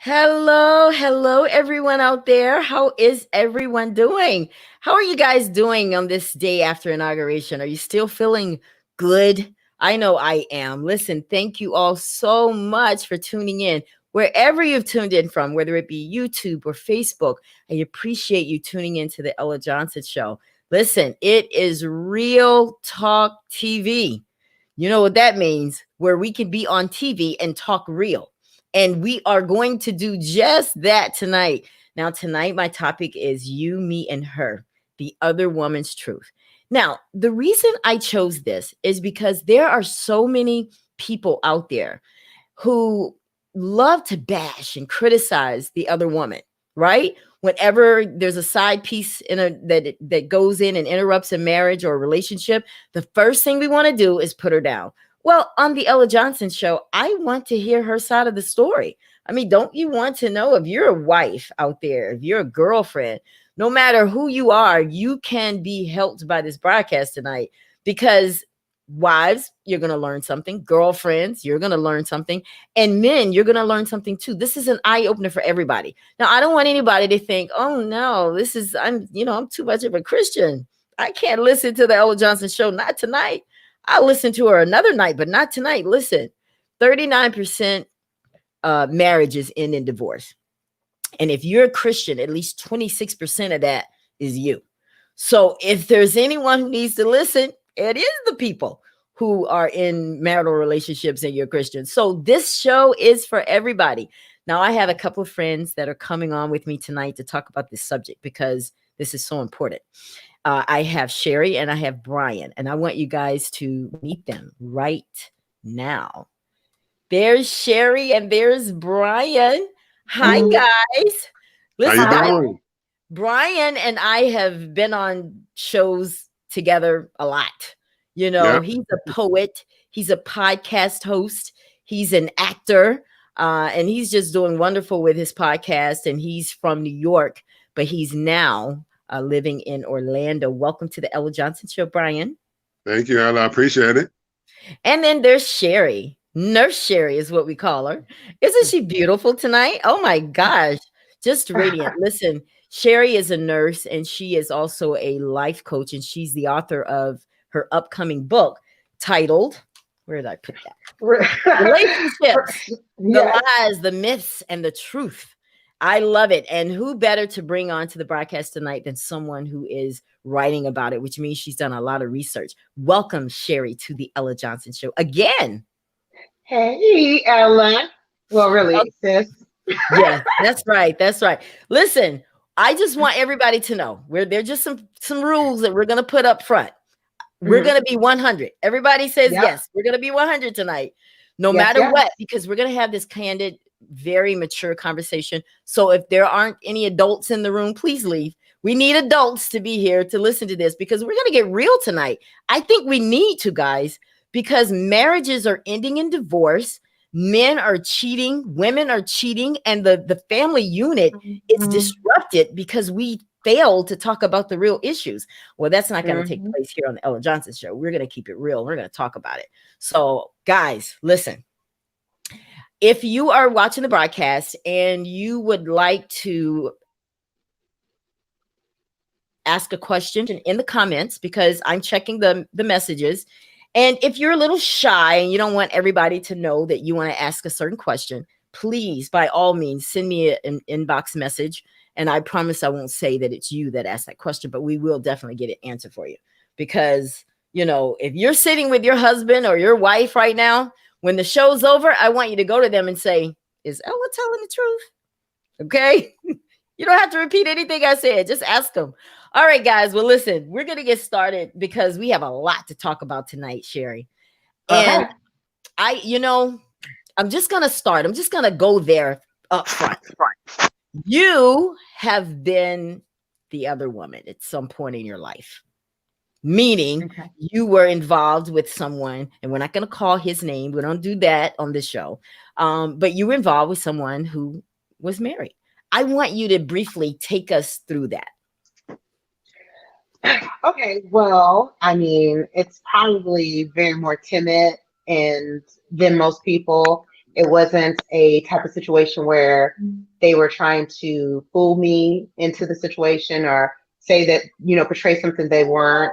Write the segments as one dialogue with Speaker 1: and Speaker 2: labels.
Speaker 1: Hello, everyone out there. How is everyone doing? How are you guys doing on this day after inauguration? Are you still feeling good? I know I am. Listen, thank you all so much for tuning in. Wherever you've tuned in from, whether it be YouTube or Facebook, I appreciate you tuning in to the Ella Johnson Show. Listen, it is Real Talk TV. You know what that means? Where we can be on TV and talk real. And we are going to do just that tonight. Now, tonight, my topic is you, me, and her, the other woman's truth. Now, the reason I chose this is because there are so many people out there who love to bash and criticize the other woman, right? Whenever there's a side piece that goes in and interrupts a marriage or a relationship, the first thing we want to do is put her down. Well, on the Ella Johnson Show, I want to hear her side of the story. I mean, don't you want to know if you're a wife out there, if you're a girlfriend, no matter who you are, you can be helped by this broadcast tonight because wives, you're going to learn something. Girlfriends, you're going to learn something. And men, you're going to learn something too. This is an eye opener for everybody. Now, I don't want anybody to think, oh no, I'm too much of a Christian. I can't listen to the Ella Johnson Show. Not tonight. I'll listen to her another night, but not tonight. Listen, 39% marriages end in divorce. And if you're a Christian, at least 26% of that is you. So if there's anyone who needs to listen, it is the people who are in marital relationships and you're Christian. So this show is for everybody. Now, I have a couple of friends that are coming on with me tonight to talk about this subject because this is so important. I have Sherry and I have Brian, and I want you guys to meet them right now. There's Sherry and there's Brian. Hi, guys. Listen,
Speaker 2: How you doing?
Speaker 1: Brian and I have been on shows together a lot. You know,
Speaker 2: Yep.
Speaker 1: he's a poet, he's a podcast host, he's an actor, and he's just doing wonderful with his podcast. And he's from New York, but he's now living in Orlando. Welcome to the Ella Johnson Show, Brian.
Speaker 2: Thank you, Ella. I appreciate it.
Speaker 1: And then there's Sherry. Nurse Sherry is what we call her. Isn't she beautiful tonight? Oh my gosh, just radiant. Listen, Sherry is a nurse and she is also a life coach, and she's the author of her upcoming book titled, where did I put that? Relationships, the lies, the myths, and the truth. I love it. And who better to bring on to the broadcast tonight than someone who is writing about it, which means she's done a lot of research. Welcome, Sherry, to the Ella Johnson Show again.
Speaker 3: Hey, Ella. Well, really, sis.
Speaker 1: Yes, that's right. That's right. Listen, I just want everybody to know there's just some rules that we're going to put up front. We're going to be 100. Everybody says yes. We're going to be 100 tonight, no matter what, because we're going to have this candid, very mature conversation. So if there aren't any adults in the room, please leave. We need adults to be here to listen to this because we're going to get real tonight. I think we need to, guys, because marriages are ending in divorce. Men are cheating, women are cheating, and the family unit is disrupted because we failed to talk about the real issues. Well, that's not going to take place here on the Ella Johnson Show. We're going to keep it real. We're going to talk about it. So, guys, listen. If you are watching the broadcast and you would like to ask a question in the comments, because I'm checking the messages. And if you're a little shy and you don't want everybody to know that you want to ask a certain question, please, by all means, send me an inbox message. And I promise I won't say that it's you that asked that question, but we will definitely get an answer for you. Because, you know, if you're sitting with your husband or your wife right now, when the show's over, I want you to go to them and say, is Ella telling the truth? Okay? You don't have to repeat anything I said. Just ask them. All right, guys. Well, listen, we're going to get started because we have a lot to talk about tonight, Sherry. And I'm just going to start. I'm just going to go there up front. You have been the other woman at some point in your life. Meaning you were involved with someone, and we're not going to call his name. We don't do that on this show. But you were involved with someone who was married. I want you to briefly take us through that.
Speaker 3: Okay, well, I mean, it's probably very more timid than most people. It wasn't a type of situation where they were trying to fool me into the situation or say that, portray something they weren't.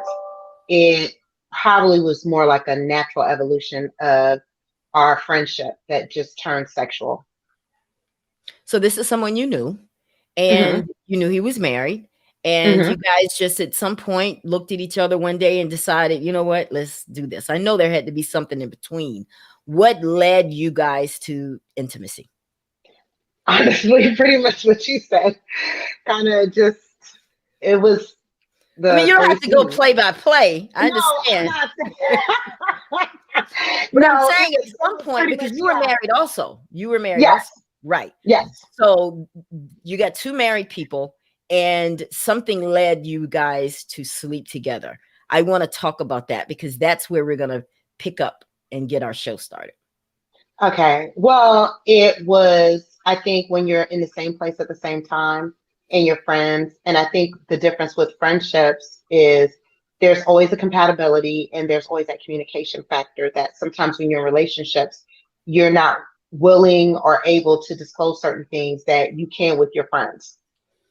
Speaker 3: It probably was more like a natural evolution of our friendship that just turned sexual.
Speaker 1: So this is someone you knew,
Speaker 3: Hmm.
Speaker 1: and you knew he was married, and
Speaker 3: Hmm.
Speaker 1: you guys just at some point looked at each other one day and decided, you know what, let's do this. I know there had to be something in between. What led you guys to intimacy?
Speaker 3: Honestly, pretty much what you said. Kind of just, it was
Speaker 1: I mean,
Speaker 3: the
Speaker 1: you don't
Speaker 3: three
Speaker 1: have to go
Speaker 3: C's.
Speaker 1: play by play. I
Speaker 3: No, I'm
Speaker 1: understand.
Speaker 3: not.
Speaker 1: But I'm
Speaker 3: No,
Speaker 1: saying at
Speaker 3: it
Speaker 1: some
Speaker 3: was
Speaker 1: point,
Speaker 3: pretty
Speaker 1: because
Speaker 3: much,
Speaker 1: you were
Speaker 3: yeah.
Speaker 1: married also. You were married
Speaker 3: Yes,
Speaker 1: also. Right.
Speaker 3: yes.
Speaker 1: So you got two married people and something led you guys to sleep together. I want to talk about that because that's where we're going to pick up and get our show started.
Speaker 3: Okay. Well, it was, I think, when you're in the same place at the same time and you're friends. And I think the difference with friendships is there's always a compatibility and there's always that communication factor that sometimes when you're in relationships, you're not willing or able to disclose certain things that you can with your friends.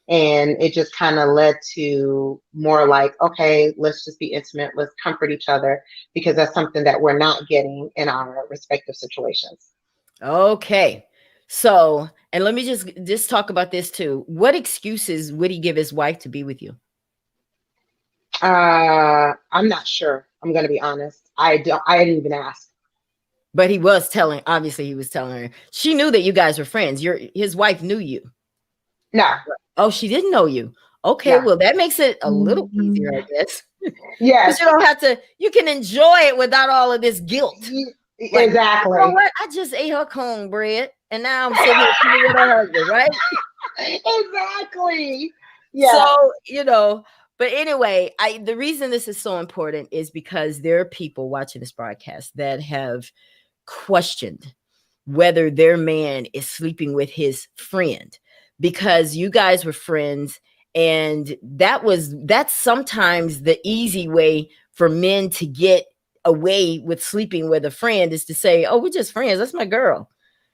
Speaker 3: And it just kind of led to more like, okay, let's just be intimate, let's comfort each other, because that's something that we're not getting in our respective situations.
Speaker 1: Okay. So, and let me just talk about this too. What excuses would he give his wife to be with you?
Speaker 3: I'm not sure. I'm gonna be honest. I didn't even ask.
Speaker 1: But he was telling, obviously he was telling her. She knew that you guys were friends. His wife knew you.
Speaker 3: No,
Speaker 1: Oh, she didn't know you. Okay,
Speaker 3: no.
Speaker 1: well, that makes it a little easier, I guess. Because
Speaker 3: Yes,
Speaker 1: you don't have to, you can enjoy it without all of this guilt. Like, you know
Speaker 3: exactly.
Speaker 1: what? I just ate her cornbread and now I'm sitting here sitting with her husband, right?
Speaker 3: Exactly. Yeah.
Speaker 1: So, but anyway, the reason this is so important is because there are people watching this broadcast that have questioned whether their man is sleeping with his friend because you guys were friends, and that's sometimes the easy way for men to get away with sleeping with a friend is to say, oh, we're just friends, that's my girl,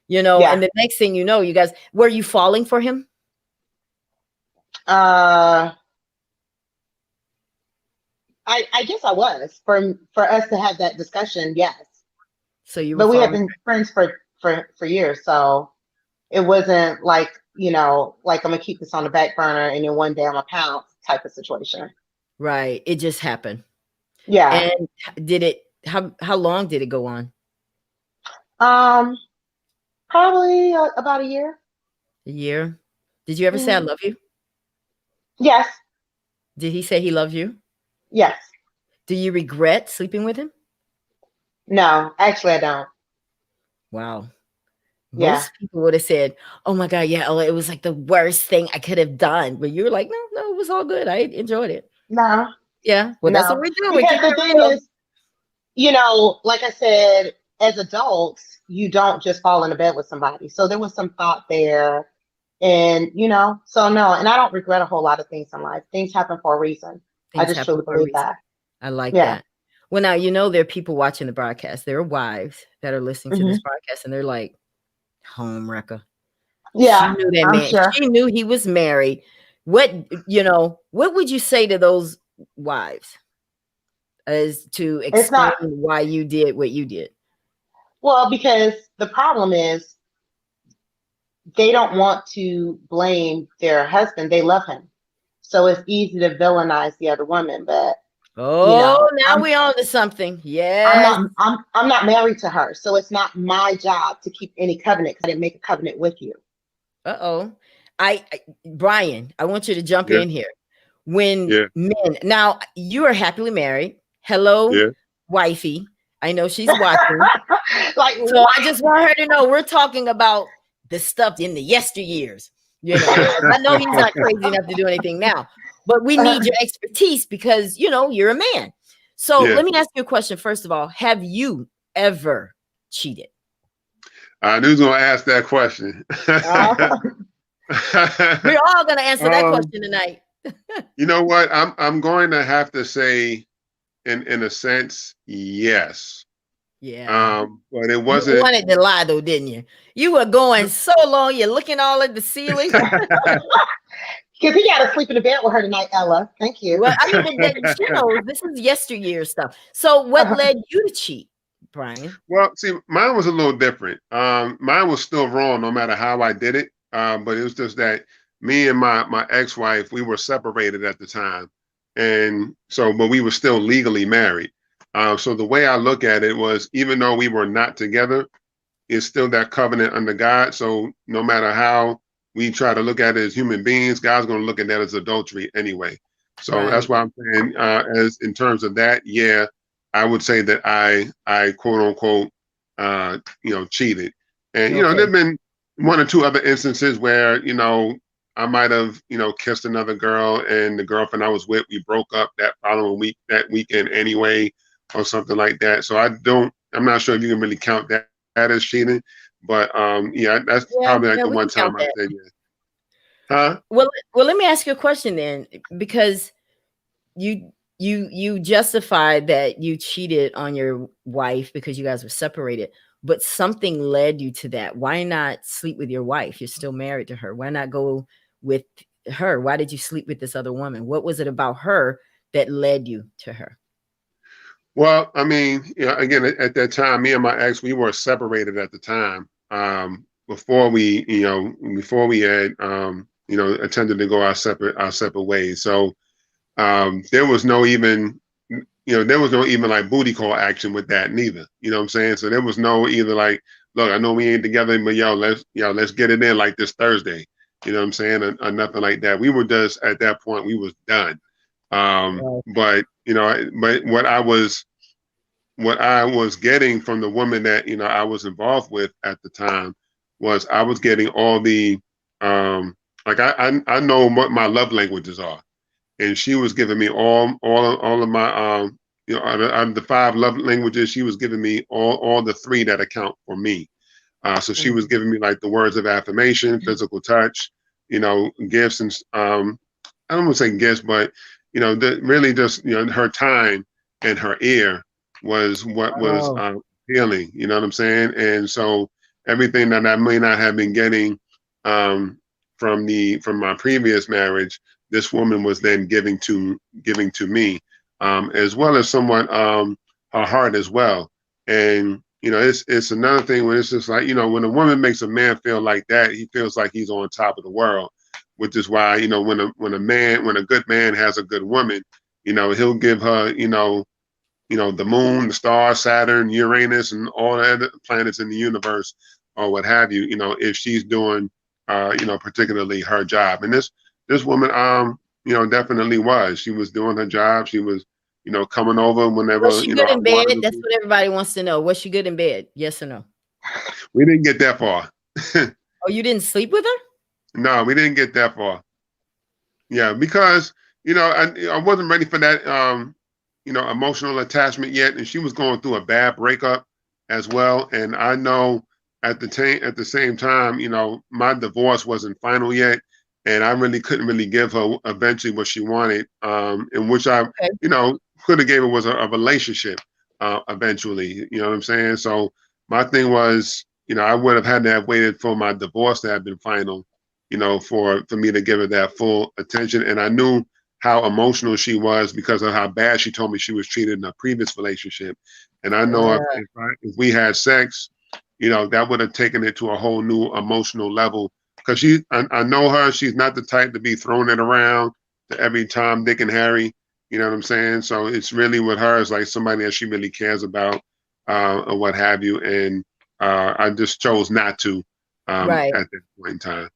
Speaker 3: Yeah.
Speaker 1: and the next thing you know, you guys, were you falling for him?
Speaker 3: Uh, I guess I was for us to have that discussion. Yes,
Speaker 1: So you were
Speaker 3: but we have
Speaker 1: falling.
Speaker 3: been friends for years, so it wasn't like, like I'm gonna keep this on the back burner and then one day I'm gonna pounce type of situation.
Speaker 1: Right, it just happened.
Speaker 3: Yeah.
Speaker 1: And how long did it go on?
Speaker 3: Um, Probably about a year.
Speaker 1: A year? Did you ever say I
Speaker 3: Mhm.
Speaker 1: love you?
Speaker 3: Yes.
Speaker 1: Did he say he loved you?
Speaker 3: Yes.
Speaker 1: Do you regret sleeping with him?
Speaker 3: No, actually, I don't.
Speaker 1: Wow.
Speaker 3: Yeah.
Speaker 1: Most people would have said, oh my God, yeah, Ella, it was like the worst thing I could have done. But you were like, no, it was all good. I enjoyed it.
Speaker 3: No,
Speaker 1: Yeah. Well, that's what
Speaker 3: no.
Speaker 1: we do. We
Speaker 3: Because
Speaker 1: keep
Speaker 3: the
Speaker 1: it
Speaker 3: thing
Speaker 1: real.
Speaker 3: is, like I said, as adults, you don't just fall into bed with somebody. So there was some thought there. And, so no, and I don't regret a whole lot of things in life. Things happen for a reason. I
Speaker 1: Things
Speaker 3: just
Speaker 1: happen
Speaker 3: truly
Speaker 1: for a
Speaker 3: believe
Speaker 1: reason.
Speaker 3: that.
Speaker 1: I like
Speaker 3: Yeah.
Speaker 1: that. Well, now, there are people watching the broadcast. There are wives that are listening to this
Speaker 3: Hmm.
Speaker 1: broadcast and they're like, home wrecker. She
Speaker 3: Yeah,
Speaker 1: knew that
Speaker 3: I'm
Speaker 1: man.
Speaker 3: sure.
Speaker 1: She knew he was married. What would you say to those wives as to
Speaker 3: It's
Speaker 1: explain
Speaker 3: not,
Speaker 1: why you did what you did?
Speaker 3: well, because the problem is they don't want to blame their husband. They love him. So it's easy to villainize the other woman, but you
Speaker 1: Oh,
Speaker 3: know,
Speaker 1: now
Speaker 3: I'm
Speaker 1: we on to something.
Speaker 3: I'm
Speaker 1: Yes.
Speaker 3: not I'm not married to her. So it's not my job to keep any covenant because I didn't make a covenant with you.
Speaker 1: Uh-oh. Brian, I want you to jump
Speaker 2: Yeah,
Speaker 1: in here. When
Speaker 2: yeah,
Speaker 1: men, now you are happily married. Hello,
Speaker 2: yeah.
Speaker 1: wifey. I know she's watching.
Speaker 3: Like
Speaker 1: So
Speaker 3: what?
Speaker 1: I just want her to know we're talking about the stuff in the yesteryears, 'cause I know he's not crazy enough to do anything now, but we need your expertise because, you're a man. So
Speaker 2: Yeah.
Speaker 1: let me ask you a question. First of all, have you ever cheated?
Speaker 2: I knew you was gonna ask that question.
Speaker 1: Uh, we're all going to answer that
Speaker 2: um,
Speaker 1: question tonight.
Speaker 2: you know what? I'm going to have to say, in a sense, yes.
Speaker 1: Yeah.
Speaker 2: But it
Speaker 1: You
Speaker 2: wasn't.
Speaker 1: wanted to lie though, didn't you? You were going so long. You're looking all at the ceiling.
Speaker 3: Because he got to sleep in the bed with her tonight, Ella. Thank you.
Speaker 1: Well, I mean, this is yesteryear stuff. So, what led you to cheat, Brian?
Speaker 2: Well, see, mine was a little different. Mine was still wrong, no matter how I did it. But it was just that me and my ex-wife, we were separated at the time, and so, but we were still legally married. So the way I look at it was, even though we were not together, it's still that covenant under God. So no matter how we try to look at it as human beings, God's going to look at that as adultery anyway. So
Speaker 1: Right.
Speaker 2: that's why I'm saying, as in terms of that, yeah, I would say that I quote unquote, cheated. And there've been one or two other instances where I might have kissed another girl, and the girlfriend I was with, we broke up that following week, that weekend anyway, or something like that. So I'm not sure if you can really count that as cheating, but yeah, that's probably like the one time I said yeah. Huh?
Speaker 1: Well, let me ask you a question then, because you justified that you cheated on your wife because you guys were separated, but something led you to that. Why not sleep with your wife? You're still married to her. Why not go with her? Why did you sleep with this other woman? What was it about her that led you to her?
Speaker 2: Well, I mean, again, at that time, me and my ex, we were separated at the time. Before we had, attempted to go our separate ways. So there was no even like booty call action with that neither. You know what I'm saying? So there was no either like, look, I know we ain't together, but let's get it in like this Thursday. You know what I'm saying? Or nothing like that. We were just at that point, we was done. But what I was getting from the woman that I was involved with at the time was I was getting all the like I know what my love languages are, and she was giving me all of my out of the 5 love languages, she was giving me all the 3 that account for me. So she was giving me like the words of affirmation, physical touch, gifts, and I don't want to say gifts, but really just her time and her ear was what was healing. You know what I'm saying? And so everything that I may not have been getting from my previous marriage, this woman was then giving to me, as well as somewhat her heart as well. And it's another thing when it's just like when a woman makes a man feel like that, he feels like he's on top of the world. Which is why when a good man has a good woman, he'll give her the moon, the stars, Saturn, Uranus, and all the other planets in the universe, or what have you. If she's doing particularly her job. And this woman definitely was. She was doing her job. She was coming over whenever.
Speaker 1: Was she good in bed? That's what everybody wants to know. Was she good in bed? Yes or no?
Speaker 2: We didn't get that far.
Speaker 1: Oh, you didn't sleep with her?
Speaker 2: No, we didn't get that far. Yeah, because I wasn't ready for that emotional attachment yet, and she was going through a bad breakup as well. And I know at the same time, my divorce wasn't final yet, and I really couldn't really give her eventually what she wanted. And which I could have gave her was a relationship eventually. You know what I'm saying? So my thing was, I would have had to have waited for my divorce to have been final, for me to give her that full attention. And I knew how emotional she was because of how bad she told me she was treated in a previous relationship. And I know if we had sex, that would have taken it to a whole new emotional level. Because I know her, she's not the type to be throwing it around to every Tom, Dick, and Harry. You know what I'm saying? So it's really with her, it's like somebody that she really cares about, or what have you. And I just chose not to at that point in time.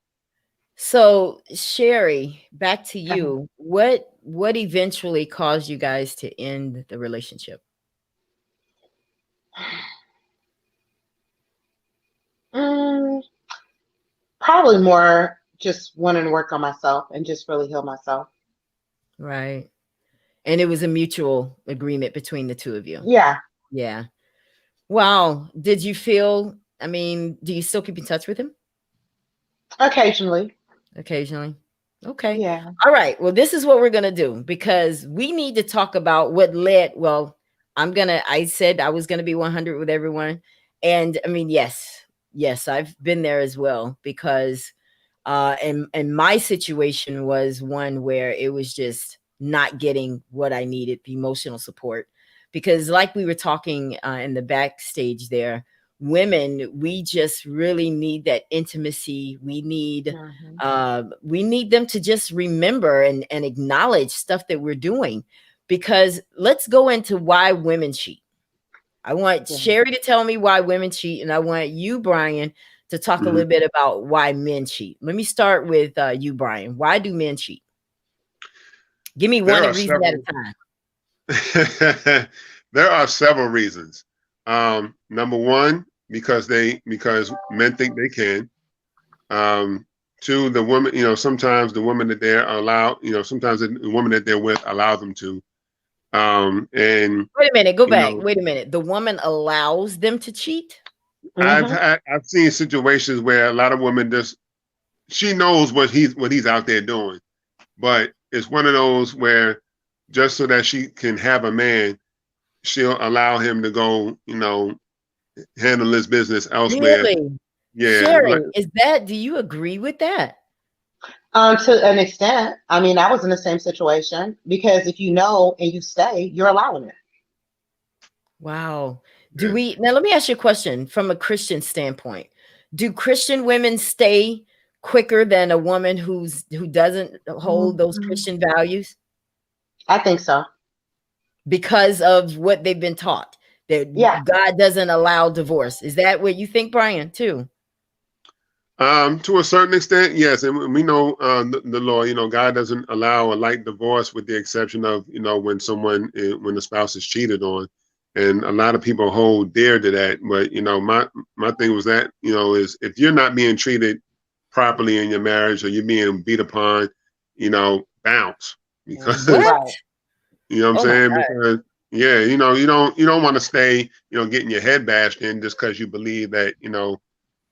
Speaker 1: So Sherry, back to you. What eventually caused you guys to end the relationship?
Speaker 3: Probably more just wanting to work on myself and just really heal myself.
Speaker 1: Right. And it was a mutual agreement between the two of you.
Speaker 3: Yeah.
Speaker 1: Yeah. Wow. Did you feel, do you still keep in touch with him?
Speaker 3: Occasionally.
Speaker 1: Okay.
Speaker 3: Yeah.
Speaker 1: All right. Well, this is what we're going to do, because we need to talk about what led, well, I said I was gonna be 100 with everyone. And I mean, yes, I've been there as well because and my situation was one where it was just not getting what I needed, the emotional support. Because like we were talking in the backstage there, women, we just really need that intimacy. We need them to just remember and acknowledge stuff that we're doing. Because let's go into why women cheat. I want Sherry to tell me why women cheat, and I want you, Brian, to talk a little bit about why men cheat. Let me start with you, Brian. Why do men cheat? Give me one reason at a
Speaker 2: time. There are several reasons. Number one, because men think they can. Two, the women, sometimes the women that they're allowed, sometimes the woman that they're with allow them to. And
Speaker 1: wait a minute, go back. Wait a minute. The woman allows them to cheat?
Speaker 2: I've seen situations where a lot of women she knows what he's out there doing, but it's one of those where just so that she can have a man, she'll allow him to go, handle his business elsewhere.
Speaker 1: Really?
Speaker 2: Yeah.
Speaker 1: Sherry, do you agree with that?
Speaker 3: To an extent. I mean, I was in the same situation because if you know and you stay, you're allowing it.
Speaker 1: Wow. Now let me ask you a question from a Christian standpoint. Do Christian women stay quicker than a woman who doesn't hold those Christian values?
Speaker 3: I think so.
Speaker 1: Because of what they've been taught, that God doesn't allow divorce. Is that what you think, Brian, too?
Speaker 2: To a certain extent, yes. And we know the law, God doesn't allow a light divorce with the exception of, when the spouse is cheated on. And a lot of people hold dear to that. But, my thing was that, is if you're not being treated properly in your marriage or you're being beat upon, bounce. Because, you know what I'm saying? Because, you don't want to stay, getting your head bashed in just because you believe that,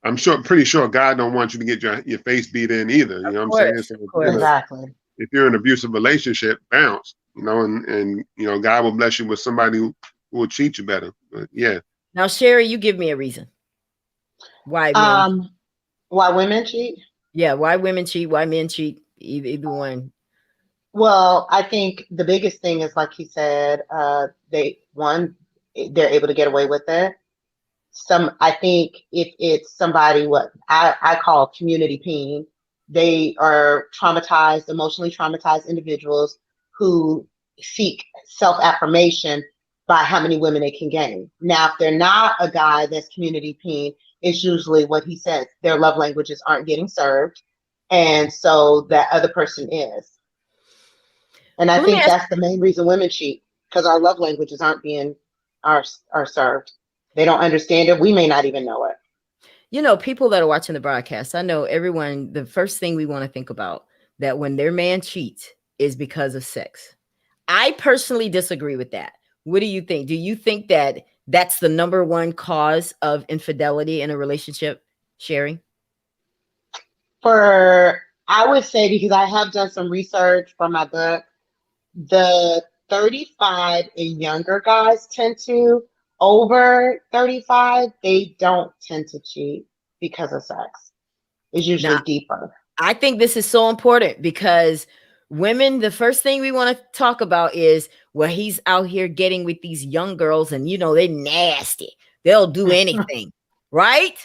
Speaker 2: I'm pretty sure God don't want you to get your face beat in either. You know what I'm saying? So
Speaker 3: exactly.
Speaker 2: If you're in an abusive relationship, bounce, and God will bless you with somebody who will treat you better. But yeah.
Speaker 1: Now, Sherry, you give me a reason. Why
Speaker 3: women cheat?
Speaker 1: Yeah, why women cheat, why men cheat, either one.
Speaker 3: Well, I think the biggest thing is, like he said, they're able to get away with it. I think if it's somebody what I call community peen, they are emotionally traumatized individuals who seek self-affirmation by how many women they can gain. Now, if they're not a guy that's community peen, it's usually what he says, their love languages aren't getting served. And so that other person is. And I think that's the main reason women cheat, because our love languages aren't being are served. They don't understand it. We may not even know it.
Speaker 1: People that are watching the broadcast, I know everyone, the first thing we want to think about that when their man cheats is because of sex. I personally disagree with that. What do you think? Do you think that that's the number one cause of infidelity in a relationship, Sherry?
Speaker 3: I would say, because I have done some research for my book, the 35 and younger guys tend to. Over 35, they don't tend to cheat because of sex. It's usually deeper.
Speaker 1: I think this is so important because women, the first thing we want to talk about is, well, he's out here getting with these young girls and, they're nasty. They'll do anything, right?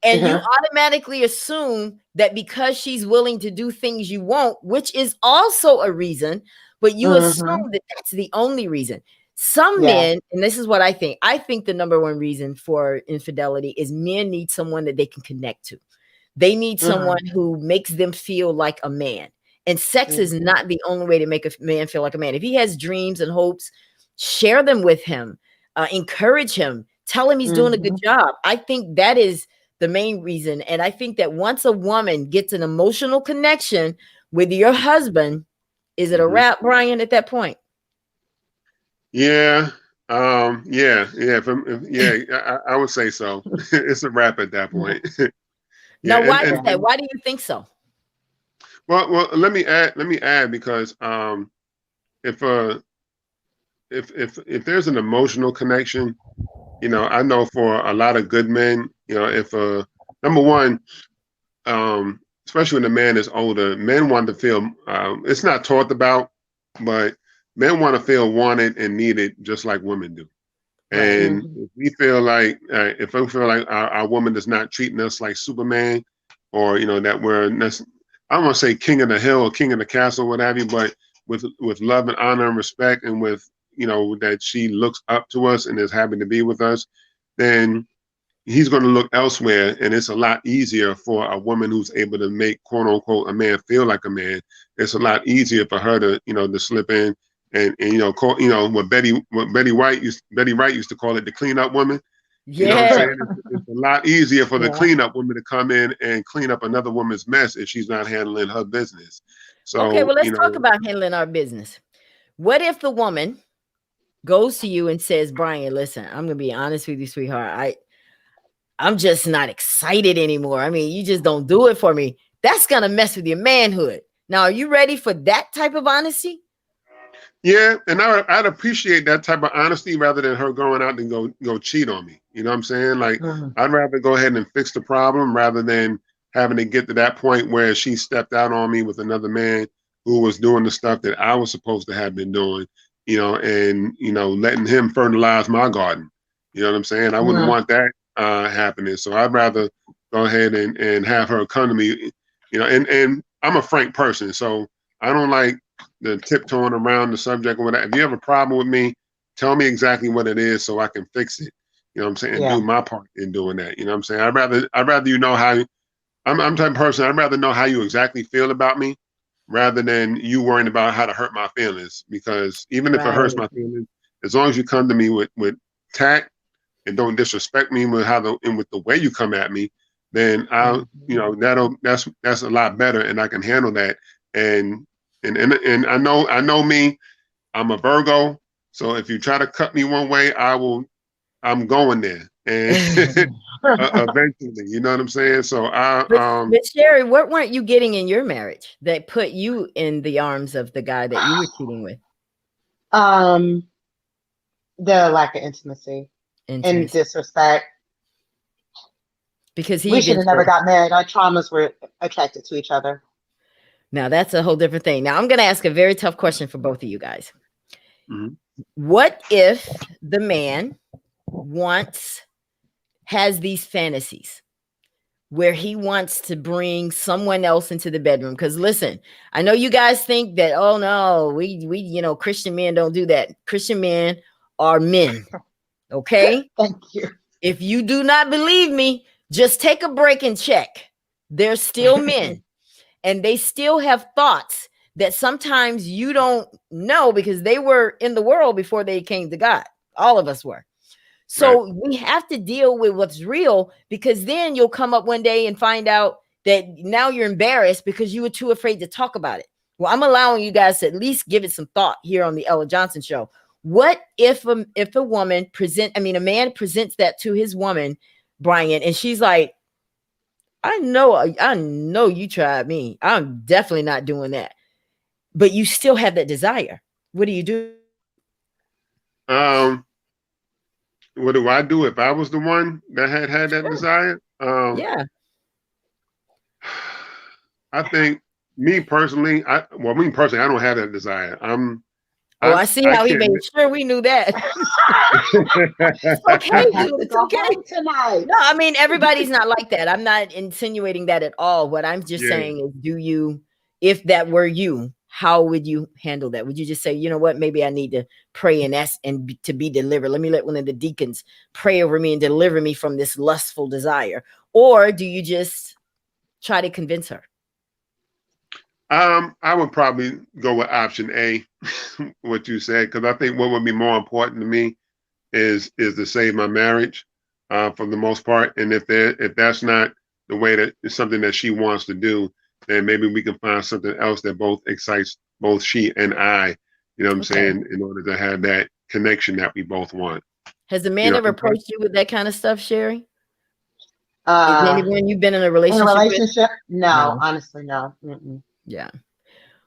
Speaker 1: And you automatically assume that because she's willing to do things you won't, which is also a reason, but you assume that that's the only reason. Some men, and this is what I think the number one reason for infidelity is men need someone that they can connect to. They need someone who makes them feel like a man. And sex is not the only way to make a man feel like a man. If he has dreams and hopes, share them with him, encourage him, tell him he's doing a good job. I think that is the main reason. And I think that once a woman gets an emotional connection with your husband, is it a wrap, Brian, at that point?
Speaker 2: Yeah. I would say so. It's a wrap at that point.
Speaker 1: Now, why is that? Why do you think so?
Speaker 2: Well, let me add because if if there's an emotional connection, I know for a lot of good men, if number one, especially when the man is older, men want to feel. It's not talked about, but men want to feel wanted and needed, just like women do. And if we feel like, if we feel like our woman is not treating us like Superman, or that we're, I don't want to say king of the hill or king of the castle, what have you, but with love and honor and respect, and with that she looks up to us and is happy to be with us, then he's going to look elsewhere. And it's a lot easier for a woman who's able to make, quote unquote, a man feel like a man. It's a lot easier for her to to slip in and call, what Betty Wright used to call it, the cleanup woman. You know what I'm saying? It's a lot easier for the cleanup woman to come in and clean up another woman's mess if she's not handling her business. So
Speaker 1: okay, well, let's talk about handling our business. What if the woman goes to you and says, Brian, listen, I'm gonna be honest with you, sweetheart. I'm just not excited anymore. I mean, you just don't do it for me. That's gonna mess with your manhood. Now, are you ready for that type of honesty?
Speaker 2: Yeah, and I'd appreciate that type of honesty rather than her going out and go cheat on me. You know what I'm saying? Like, I'd rather go ahead and fix the problem rather than having to get to that point where she stepped out on me with another man who was doing the stuff that I was supposed to have been doing, and letting him fertilize my garden. You know what I'm saying? I wouldn't want that happening. So I'd rather go ahead and have her come to me, and I'm a frank person, so I don't like the tiptoeing around the subject or whatever. If you have a problem with me, tell me exactly what it is so I can fix it. You know what I'm saying? And do my part in doing that. You know what I'm saying? I'd rather how I'm the type of person, I'd rather know how you exactly feel about me rather than you worrying about how to hurt my feelings. Because even if it hurts my feelings, as long as you come to me with tact and don't disrespect me with with the way you come at me, then I'll, that's a lot better, and I can handle that. And I know me, I'm a Virgo. So if you try to cut me one way, I'm going there. And eventually, you know what I'm saying? So
Speaker 1: but Sherry, what weren't you getting in your marriage that put you in the arms of the guy that you were cheating with?
Speaker 3: The lack of intimacy. And disrespect.
Speaker 1: Because
Speaker 3: we should have never got married. Our traumas were attracted to each other.
Speaker 1: Now that's a whole different thing. Now I'm going to ask a very tough question for both of you guys. What if the man has these fantasies where he wants to bring someone else into the bedroom? Because listen, I know you guys think that, oh no, we Christian men don't do that. Christian men are men. Okay.
Speaker 3: Thank you.
Speaker 1: If you do not believe me, just take a break and check. They're still men, and they still have thoughts that sometimes you don't know because they were in the world before they came to God. All of us were. So we have to deal with what's real, because then you'll come up one day and find out that now you're embarrassed because you were too afraid to talk about it. Well, I'm allowing you guys to at least give it some thought here on the Ella Johnson Show. What if a man presents that to his woman, Brian, and she's like, I know you tried me. I'm definitely not doing that. But you still have that desire. What do you do?
Speaker 2: What do I do if I was the one that had that desire?
Speaker 1: Yeah.
Speaker 2: I think me personally, I don't have that desire.
Speaker 1: I see how he made sure we knew that. It's okay tonight. No, I mean, everybody's not like that. I'm not insinuating that at all. What I'm just saying is, if that were you, how would you handle that? Would you just say, you know what, maybe I need to pray and ask and to be delivered. Let me let one of the deacons pray over me and deliver me from this lustful desire. Or do you just try to convince her?
Speaker 2: I would probably go with option A, what you said, because I think what would be more important to me is to save my marriage for the most part. And if that's not the way that it's something that she wants to do, then maybe we can find something else that both excites both she and I, you know what I'm saying, in order to have that connection that we both want.
Speaker 1: Has the man ever approached you with that kind of stuff, Sherry? Is anyone you've been in a relationship with?
Speaker 3: No, honestly, no. Mm-mm.
Speaker 1: Yeah.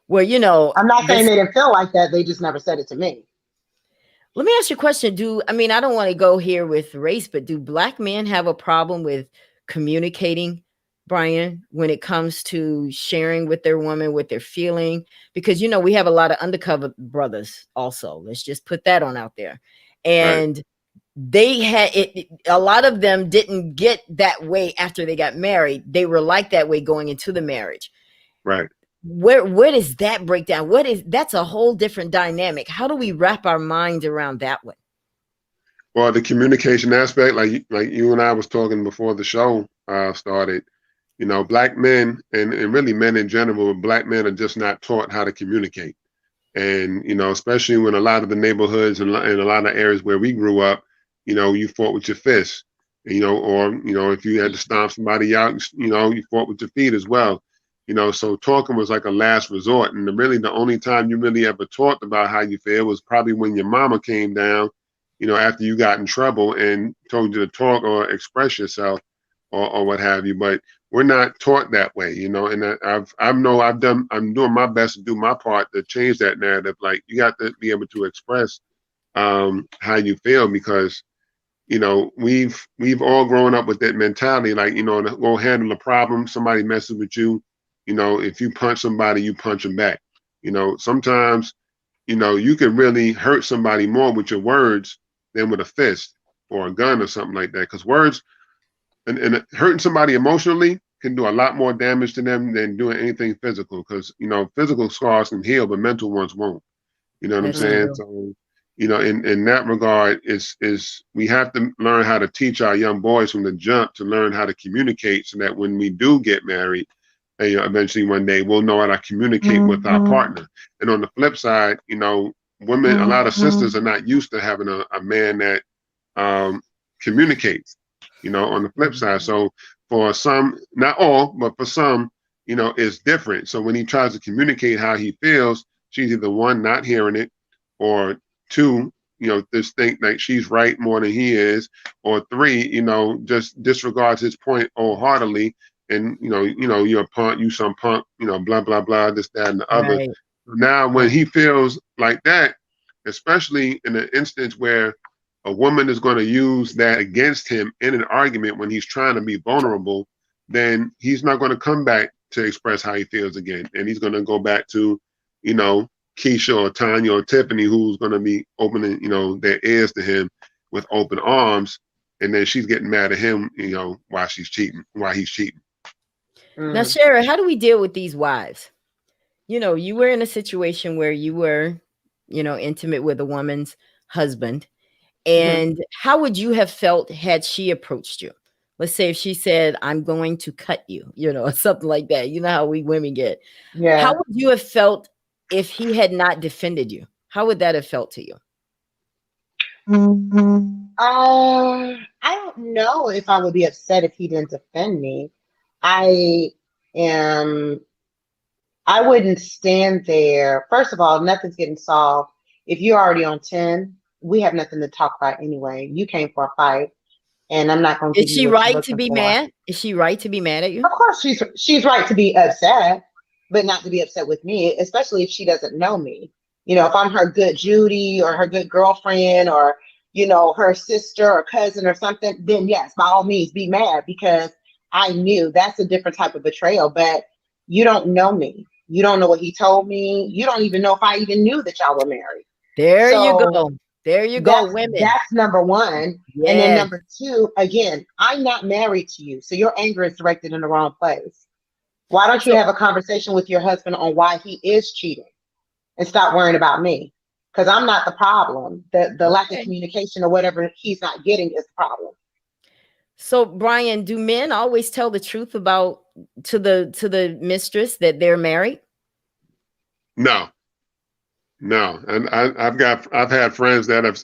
Speaker 1: Well, I'm
Speaker 3: not saying they didn't feel like that. They just never said it to me.
Speaker 1: Let me ask you a question. I don't want to go here with race, but do black men have a problem with communicating, Brian, when it comes to sharing with their woman what they're feeling? Because, we have a lot of undercover brothers also. Let's just put that on out there.
Speaker 2: Right,
Speaker 1: And they had a lot of them didn't get that way after they got married. They were like that way going into the marriage.
Speaker 2: right.
Speaker 1: Where does that break down? That's a whole different dynamic. How do we wrap our minds around that one?
Speaker 2: Well, the communication aspect, like you and I was talking before the show started, black men and really men in general, black men are just not taught how to communicate. And, especially when a lot of the neighborhoods and a lot of areas where we grew up, you fought with your fists, or, if you had to stomp somebody out, you fought with your feet as well. So talking was like a last resort. And really the only time you really ever talked about how you feel was probably when your mama came down, after you got in trouble and told you to talk or express yourself or what have you. But we're not taught that way, and I'm doing my best to do my part to change that narrative. Like, you got to be able to express how you feel, because we've all grown up with that mentality, like, to go handle a problem. Somebody messes with you, if you punch somebody, you punch them back. Sometimes, you can really hurt somebody more with your words than with a fist or a gun or something like that. Because words and hurting somebody emotionally can do a lot more damage to them than doing anything physical. Because, physical scars can heal, but mental ones won't. You know what I'm
Speaker 1: That's
Speaker 2: saying?
Speaker 1: true.
Speaker 2: So, in that regard, is we have to learn how to teach our young boys from the jump to learn how to communicate, so that when we do get married, and, eventually one day, we'll know how to communicate with our partner. And on the flip side, women, a lot of sisters are not used to having a man that communicates, on the flip side. So for some, not all, but for some, it's different. So when he tries to communicate how he feels, she's either one, not hearing it, or two, just think like she's right more than he is, or three, just disregards his point wholeheartedly. And you're a punk, you some punk, blah blah blah, this, that, and the other.
Speaker 1: Right.
Speaker 2: Now, when he feels like that, especially in an instance where a woman is going to use that against him in an argument when he's trying to be vulnerable, then he's not going to come back to express how he feels again, and he's going to go back to, Keisha or Tanya or Tiffany, who's going to be opening, their ears to him with open arms, and then she's getting mad at him, why he's cheating.
Speaker 1: Now, Shara, how do we deal with these wives? You were in a situation where you were, intimate with a woman's husband. And how would you have felt had she approached you? Let's say if she said, I'm going to cut you, or something like that. You know how we women get.
Speaker 3: Yeah.
Speaker 1: How would you have felt if he had not defended you? How would that have felt to you?
Speaker 3: I don't know if I would be upset if he didn't defend me. I wouldn't stand there. First of all, nothing's getting solved. If you're already on 10, we have nothing to talk about anyway. You came for a fight, and I'm not going to.
Speaker 1: Is she right to be mad? Is she right to be mad at you?
Speaker 3: Of course, she's right to be upset, but not to be upset with me, especially if she doesn't know me. If I'm her good Judy or her good girlfriend or, her sister or cousin or something, then yes, by all means, be mad, because I knew. That's a different type of betrayal. But you don't know me. You don't know what he told me. You don't even know if I even knew that y'all were married.
Speaker 1: There you go. There you go, women.
Speaker 3: That's number one.
Speaker 1: Yes.
Speaker 3: And then number two, again, I'm not married to you. So your anger is directed in the wrong place. Why don't you have a conversation with your husband on why he is cheating and stop worrying about me? Because I'm not the problem. The lack of communication or whatever he's not getting is the problem.
Speaker 1: So, Brian, do men always tell the truth about to the mistress that they're married?
Speaker 2: No. And I've had friends that have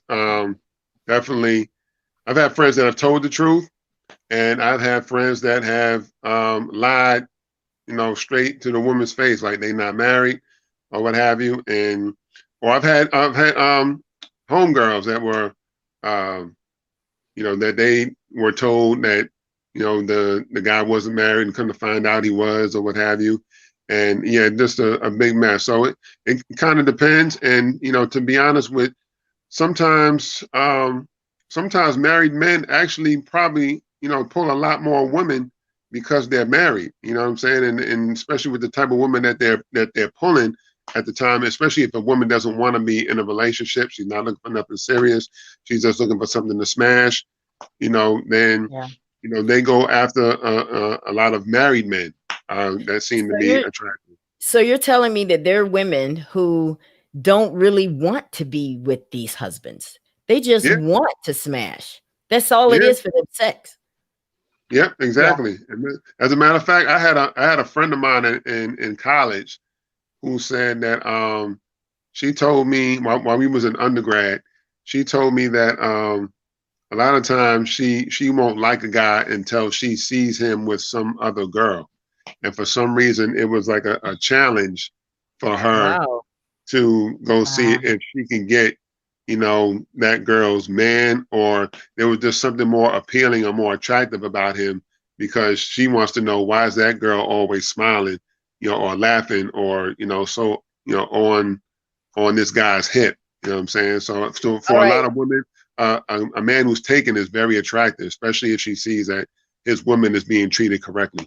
Speaker 2: I've had friends that have told the truth, and I've had friends that have lied, straight to the woman's face, like they not married or what have you. Or I've had homegirls that were that they were told that, the guy wasn't married and come to find out he was, or what have you. And yeah, just a big mess. So it kind of depends. And, to be honest with sometimes sometimes married men actually probably, pull a lot more women because they're married. You know what I'm saying? And especially with the type of woman that they're pulling at the time, especially if a woman doesn't want to be in a relationship, she's not looking for nothing serious, she's just looking for something to smash, then
Speaker 3: Yeah.
Speaker 2: they go after a lot of married men that seem to
Speaker 1: So
Speaker 2: be
Speaker 1: you're
Speaker 2: attractive.
Speaker 1: so you're telling me that there are women who don't really want to be with these husbands. They just
Speaker 2: Yeah,
Speaker 1: want to smash. That's all it
Speaker 2: yeah,
Speaker 1: is for them, sex.
Speaker 2: yeah,
Speaker 3: Yeah.
Speaker 2: exactly. And as a matter of fact, I had a friend of mine in college who said that she told me while we was in undergrad, she told me that a lot of times she won't like a guy until she sees him with some other girl. And for some reason, it was like a challenge for her
Speaker 1: Wow.
Speaker 2: to go see
Speaker 3: Wow.
Speaker 2: if she can get, that girl's man, or there was just something more appealing or more attractive about him because she wants to know why is that girl always smiling, or laughing, or, so, on this guy's hip. You know what I'm saying? So
Speaker 1: All
Speaker 2: for a
Speaker 1: right.
Speaker 2: lot of women, a man who's taken is very attractive, especially if she sees that his woman is being treated correctly.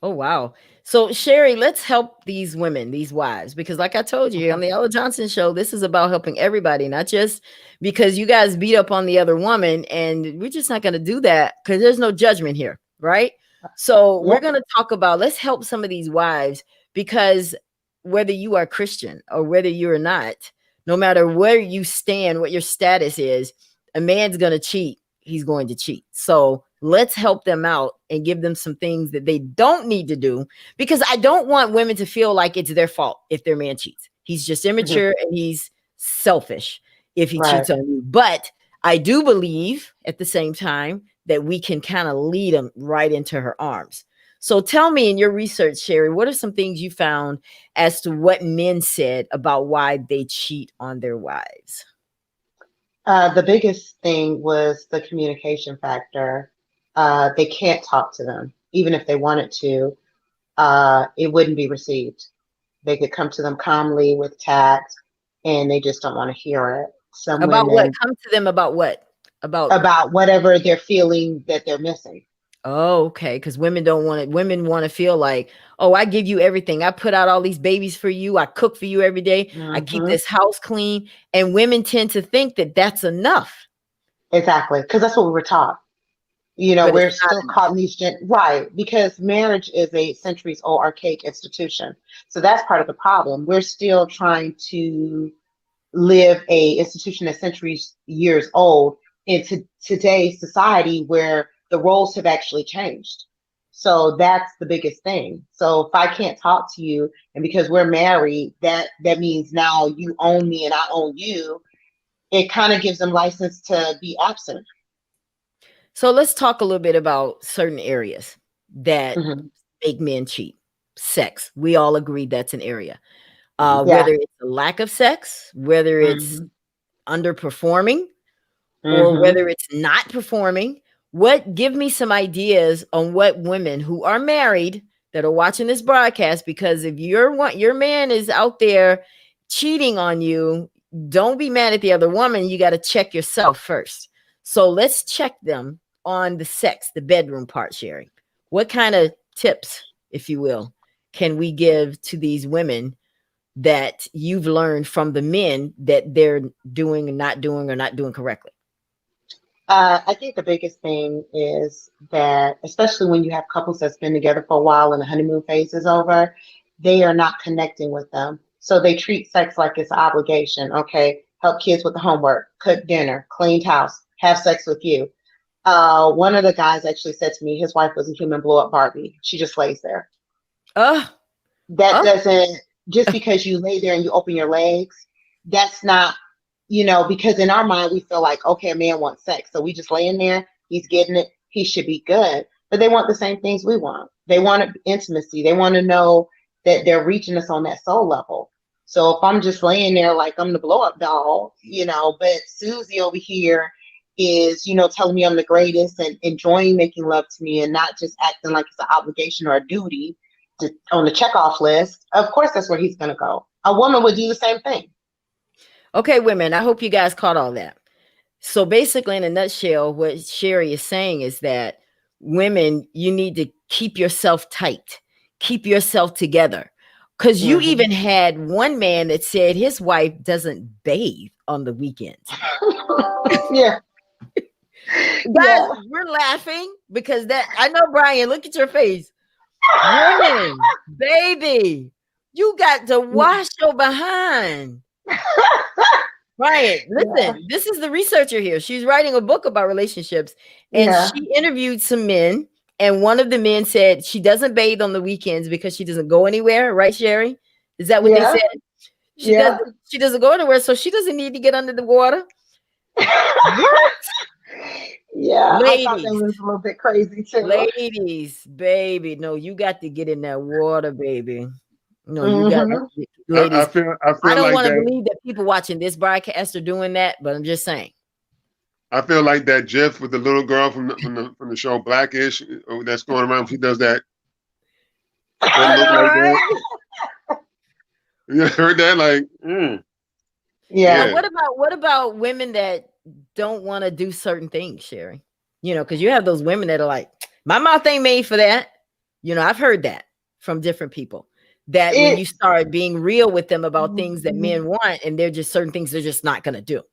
Speaker 1: Oh, wow. So, Sherry, let's help these women, these wives, because like I told you on
Speaker 3: Okay.
Speaker 1: the Ella Johnson show, this is about helping everybody, not just because you guys beat up on the other woman. And we're just not going to do that because there's no judgment here, right? So, we're
Speaker 3: Yep.
Speaker 1: going to talk about let's help some of these wives because whether you are Christian or whether you're not, no matter where you stand, what your status is, a man's going to cheat. He's going to cheat. So, let's help them out and give them some things that they don't need to do because I don't want women to feel like it's their fault if their man cheats. He's just
Speaker 3: Mhm.
Speaker 1: immature and he's selfish if he
Speaker 3: Right.
Speaker 1: cheats on you. But I do believe at the same time that we can kind of lead him right into her arms. So tell me in your research, Sherry, what are some things you found as to what men said about why they cheat on their wives?
Speaker 3: The biggest thing was the communication factor. They can't talk to them, even if they wanted to. It wouldn't be received. They could come to them calmly with tact, and they just don't want to hear it. Some
Speaker 1: About what?
Speaker 3: women
Speaker 1: Come to them about what? About
Speaker 3: about whatever they're feeling that they're missing.
Speaker 1: Oh, okay. Because women don't want it. Women want to feel like, oh, I give you everything. I put out all these babies for you. I cook for you every day. I keep
Speaker 3: Hmm.
Speaker 1: this house clean. And women tend to think that that's enough,
Speaker 3: Exactly, because that's what we were taught.
Speaker 1: but it's
Speaker 3: We're
Speaker 1: not
Speaker 3: still
Speaker 1: enough.
Speaker 3: caught in these right, because marriage is a centuries old archaic institution. So that's part of the problem. We're still trying to live a institution that's centuries years old into today's society where the roles have actually changed. So that's the biggest thing. So if I can't talk to you, and because we're married, that means now you own me and I own you. It kind of gives them license to be absent.
Speaker 1: So let's talk a little bit about certain areas that
Speaker 3: Hmm.
Speaker 1: make men cheat. Sex. We all agree that's an area.
Speaker 3: Yeah.
Speaker 1: Whether it's a lack of sex, whether it's
Speaker 3: Hmm.
Speaker 1: underperforming, or
Speaker 3: Hmm.
Speaker 1: whether it's not performing. What give me some ideas on what women who are married that are watching this broadcast, because if your man is out there cheating on you, don't be mad at the other woman. You got to check yourself first. So let's check them on the sex, the bedroom part, Sherry. What kind of tips, if you will, can we give to these women that you've learned from the men that they're doing and not doing or not doing correctly?
Speaker 3: I think the biggest thing is that, especially when you have couples that's been together for a while and the honeymoon phase is over, they are not connecting with them. So they treat sex like it's an obligation. Okay, help kids with the homework, cook dinner, clean house, have sex with you. One of the guys actually said to me, his wife was a human blow up Barbie. She just lays there.
Speaker 1: Oh,
Speaker 3: That
Speaker 1: oh,
Speaker 3: doesn't, just because you lay there and you open your legs, that's not, because in our mind we feel like, okay, a man wants sex, so we just lay in there, he's getting it, he should be good. But they want the same things we want. They want intimacy. They want to know that they're reaching us on that soul level. So if I'm just laying there like I'm the blow up doll, but Susie over here is, telling me I'm the greatest and enjoying making love to me and not just acting like it's an obligation or a duty on the checkoff list, of course that's where he's going to go. A woman would do the same thing.
Speaker 1: Okay, women, I hope you guys caught all that. So basically, in a nutshell, what Sherry is saying is that women, you need to keep yourself tight, keep yourself together. Because you
Speaker 3: Mhm.
Speaker 1: even had one man that said his wife doesn't bathe on the weekends.
Speaker 3: Yeah.
Speaker 1: Guys,
Speaker 3: Yeah.
Speaker 1: we're laughing because that I know, Brian, look at your face. Women, baby, you got to wash your behind. Brian,
Speaker 3: Yeah.
Speaker 1: listen, this is the researcher here. She's writing a book about relationships, and
Speaker 3: Yeah.
Speaker 1: she interviewed some men. And one of the men said she doesn't bathe on the weekends because she doesn't go anywhere, right, Sherry? Is that what they
Speaker 3: Yeah.
Speaker 1: said? She
Speaker 3: Yeah.
Speaker 1: doesn't. She doesn't go anywhere, so she doesn't need to get under the water. What,
Speaker 3: Yeah. I thought that
Speaker 1: ladies?
Speaker 3: was a little bit crazy too.
Speaker 1: Ladies, baby, no, you got to get in that water, baby. No, you got
Speaker 3: Hmm.
Speaker 2: I
Speaker 1: ladies.
Speaker 2: I
Speaker 1: I
Speaker 2: feel
Speaker 1: don't
Speaker 2: like
Speaker 1: want to
Speaker 2: that.
Speaker 1: believe that people watching this broadcast are doing that, but I'm just saying.
Speaker 2: I feel like that GIF with the little girl from the show Blackish that's going around. She does that
Speaker 1: I
Speaker 2: look
Speaker 1: know,
Speaker 2: like that.
Speaker 1: right?
Speaker 2: You heard that? Like,
Speaker 3: Yeah.
Speaker 1: Now,
Speaker 2: yeah.
Speaker 1: what about women that don't want to do certain things, Sherry? You know, because you have those women that are like, my mouth ain't made for that. You know, I've heard that from different people. That when you
Speaker 3: It.
Speaker 1: start being real with them about things that
Speaker 3: Mhm.
Speaker 1: men want, and they're just certain things they're just not gonna do.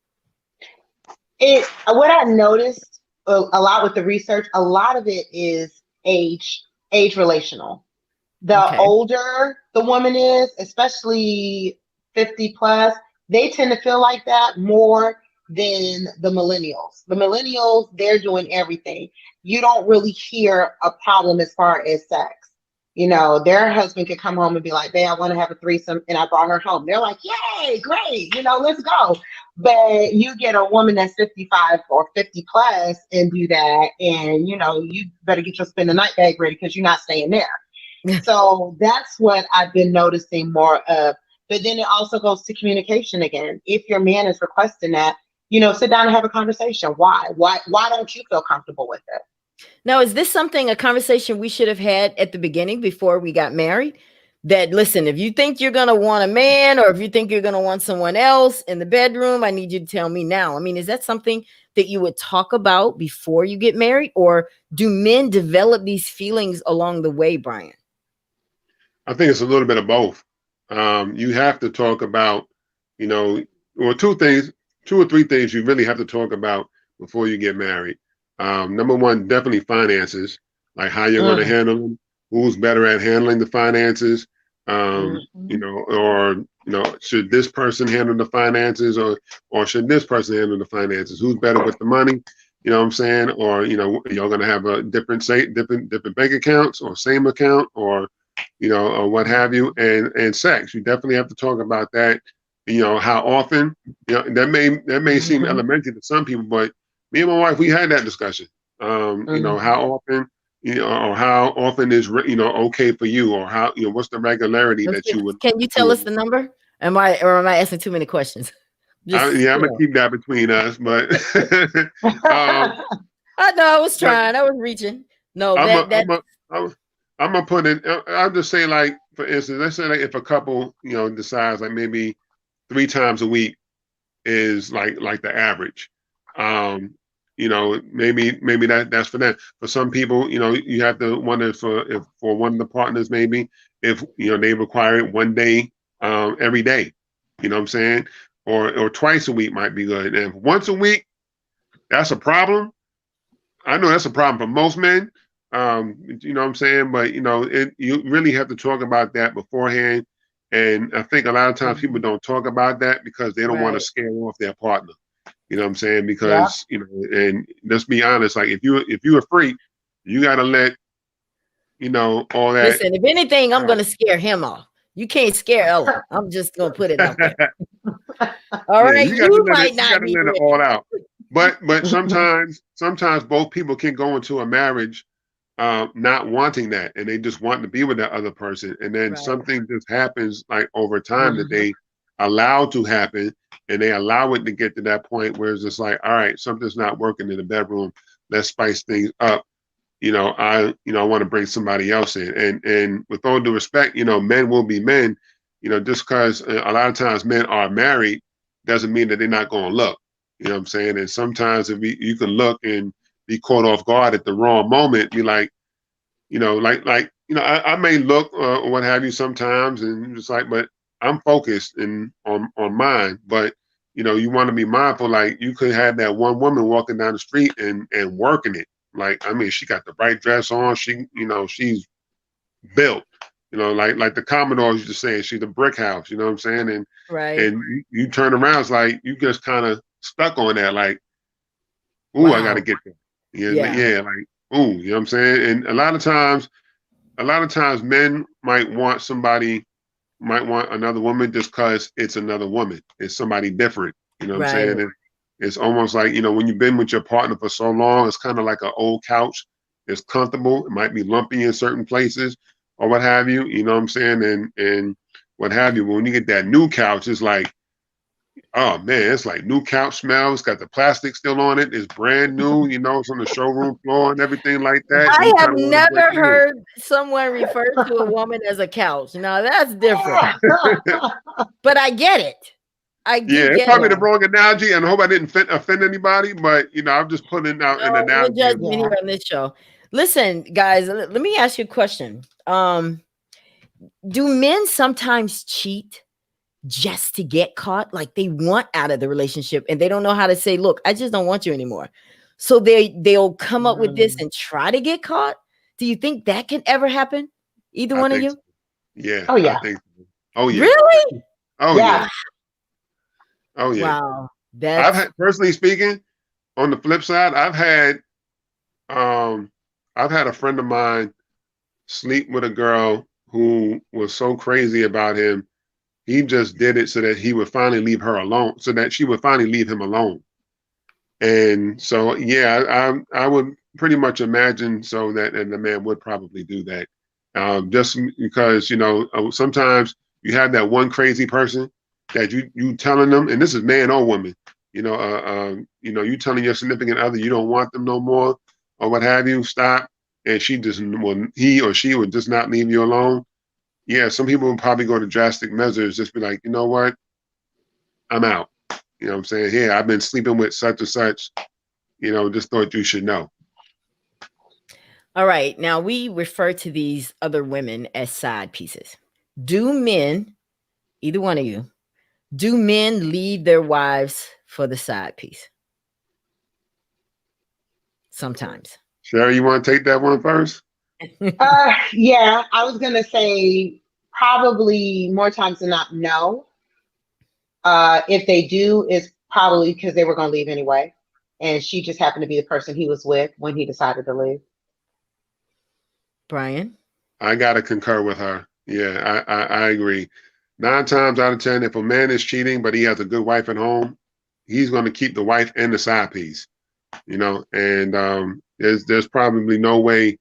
Speaker 3: It. What I noticed a lot with the research, a lot of it is age relational. The
Speaker 1: Okay.
Speaker 3: older the woman is, especially 50 plus, they tend to feel like that more than the millennials. The millennials, they're doing everything. You don't really hear a problem as far as sex. You know, their husband could come home and be like, "Babe, I want to have a threesome," and I brought her home. They're like, "Yay, great, you know, let's go." But you get a woman that's 55 or 50 plus and do that, and you know, you better get your spend the night bag ready because you're not staying there. So that's what I've been noticing more of. But then it also goes to communication again. If your man is requesting that, you know, sit down and have a conversation. Why? Why don't you feel comfortable with it?
Speaker 1: Now, is this a conversation we should have had at the beginning before we got married? That listen, if you think you're gonna want a man, or if you think you're gonna want someone else in the bedroom, I need you to tell me now. I mean, is that something that you would talk about before you get married, or do men develop these feelings along the way, Brian?
Speaker 2: I think it's a little bit of both. You have to talk about, you know, or two or three things you really have to talk about before you get married. Number one, definitely finances, like how you're going to
Speaker 3: Mm,
Speaker 2: handle them, who's better at handling the finances, you
Speaker 3: mhm,
Speaker 2: know, or should this person handle the finances, or should this person handle the finances? Who's better with the money? You know what I'm saying? Or you're going to have a different bank accounts, or same account, or or what have you, and sex. You definitely have to talk about that. How often? That may seem
Speaker 3: mhm,
Speaker 2: elementary to some people, but me and my wife, we had that discussion.
Speaker 3: mhm.
Speaker 2: How often, or how often is okay for you, or how what's the regularity that
Speaker 1: Okay,
Speaker 2: you would
Speaker 1: can you
Speaker 2: you
Speaker 1: tell
Speaker 2: would.
Speaker 1: us the number? Am I asking too many questions? Just
Speaker 2: Yeah, I'm gonna keep that between us, but um,
Speaker 1: I know I was
Speaker 2: but
Speaker 1: trying, I was reaching. No,
Speaker 2: I'm a,
Speaker 1: that
Speaker 2: I'm a, I'm I'm gonna put in. I'll just say, like, for instance, let's say, like, if a couple, decides, like, maybe 3 times a week is like the average. Um, maybe that's for them. For some people, you have to wonder if for one of the partners, maybe if they require it one day, every day. You know what I'm saying? Or twice a week might be good. And if once a week, that's a problem. I know that's a problem for most men. You know what I'm saying? But you really have to talk about that beforehand. And I think a lot of times people
Speaker 3: Mhm.
Speaker 2: don't talk about that because they don't want to
Speaker 1: right.
Speaker 2: scare off their partner. You know what I'm saying?
Speaker 3: Yeah.
Speaker 2: Because and let's be honest, like, if you're a freak, you gotta let all that
Speaker 1: Listen, if anything, I'm
Speaker 2: out.
Speaker 1: gonna scare him off. You can't scare Ella. I'm just gonna put it out there. All
Speaker 2: Yeah,
Speaker 1: right,
Speaker 2: you gotta
Speaker 1: you
Speaker 2: let it.
Speaker 1: might
Speaker 2: You
Speaker 1: not
Speaker 2: gotta
Speaker 1: be
Speaker 2: let it all
Speaker 1: ready.
Speaker 2: out. But sometimes both people can go into a marriage not wanting that, and they just want to be with that other person, and then
Speaker 1: Right.
Speaker 2: something just happens, like, over time, that
Speaker 3: Mhm.
Speaker 2: they allow to happen, and they allow it to get to that point where it's just like, all right, something's not working in the bedroom. Let's spice things up. I want to bring somebody else in, and with all due respect, men will be men. Just because a lot of times men are married, doesn't mean that they're not going to look. You know what I'm saying? And sometimes if you can look and be caught off guard at the wrong moment, be like, I may look or what have you sometimes, and just like, but I'm focused and on mine. But you want to be mindful. Like you could have that one woman walking down the street and working it. Like I mean, she got the right dress on. She's built. Like the Commodores used to say, she's a brick house. You know what I'm saying? And
Speaker 1: Right.
Speaker 2: you turn around, it's like you just kind of stuck on that. Like, ooh, I got to get there. Yeah. Like, ooh, you know what I'm saying? And a lot of times men might want another woman just because it's another woman. It's somebody different. You know what I'm saying? And it's almost like, when you've been with your partner for so long, it's kind of like an old couch. It's comfortable. It might be lumpy in certain places or what have you. You know what I'm saying? And what have you. But when you get that new couch, it's like, oh man, it's like new couch smell. It's got the plastic still on it. It's brand new, it's on the showroom floor and everything like that.
Speaker 1: I have never heard someone refer to a woman as a couch. Now that's different. But I get it.
Speaker 2: It's probably the wrong analogy, and I hope I didn't offend anybody, but I'm just putting out an analogy.
Speaker 1: No judgment here on this show. Listen, guys, let me ask you a question. Do men sometimes cheat just to get caught? Like they want out of the relationship and they don't know how to say, look, I just don't want you anymore. So they'll come up with this and try to get caught. Do you think that can ever happen? Either one of you?
Speaker 2: So. Yeah.
Speaker 3: Oh yeah.
Speaker 2: I think so. Oh yeah.
Speaker 1: Really?
Speaker 2: Oh yeah. Oh yeah.
Speaker 1: Wow.
Speaker 2: I've had, personally speaking, on the flip side, I've had a friend of mine sleep with a girl who was so crazy about him. He just did it so that he would finally leave her alone, so that she would finally leave him alone. And so, yeah, I would pretty much imagine so that, and the man would probably do that, just because sometimes you have that one crazy person that you telling them, and this is man or woman, you telling your significant other you don't want them no more or what have you, stop, and he or she would just not leave you alone. Yeah, some people would probably go to drastic measures, just be like, you know what, I'm out. You know what I'm saying? Here, I've been sleeping with such and such, just thought you should know.
Speaker 1: All right. Now we refer to these other women as side pieces. Do men, either one of you, do men leave their wives for the side piece? Sometimes.
Speaker 2: Sherry, you want to take that one first?
Speaker 3: Yeah, I was gonna say probably more times than not, no. If they do, it's probably because they were gonna leave anyway, and she just happened to be the person he was with when he decided to leave.
Speaker 1: Brian?
Speaker 2: I gotta concur with her. Yeah, I agree. 9 times out of 10, if a man is cheating but he has a good wife at home, he's going to keep the wife and the side piece. And there's probably no way.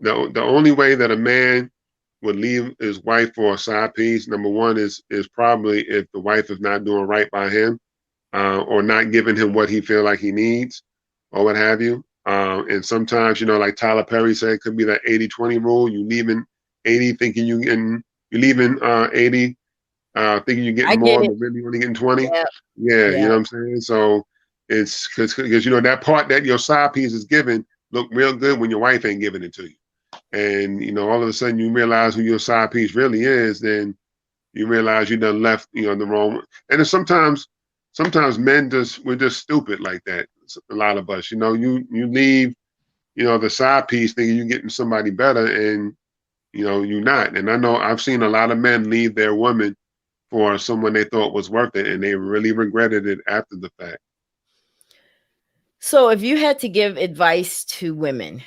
Speaker 2: The only way that a man would leave his wife for a side piece, number one, is probably if the wife is not doing right by him, or not giving him what he feel like he needs, or what have you. And sometimes, like Tyler Perry said, it could be that 80-20 rule. You leaving 80 thinking you're leaving 80 thinking you're getting more, but really only getting 20. Yeah, you know what I'm saying? So it's because that part that your side piece is given look real good when your wife ain't giving it to you. And all of a sudden you realize who your side piece really is, then you realize you done left the wrong. And then sometimes men we're just stupid like that. A lot of us, you leave the side piece thinking you're getting somebody better, and you're not. And I know I've seen a lot of men leave their woman for someone they thought was worth it, and they really regretted it after the fact.
Speaker 1: So if you had to give advice to women,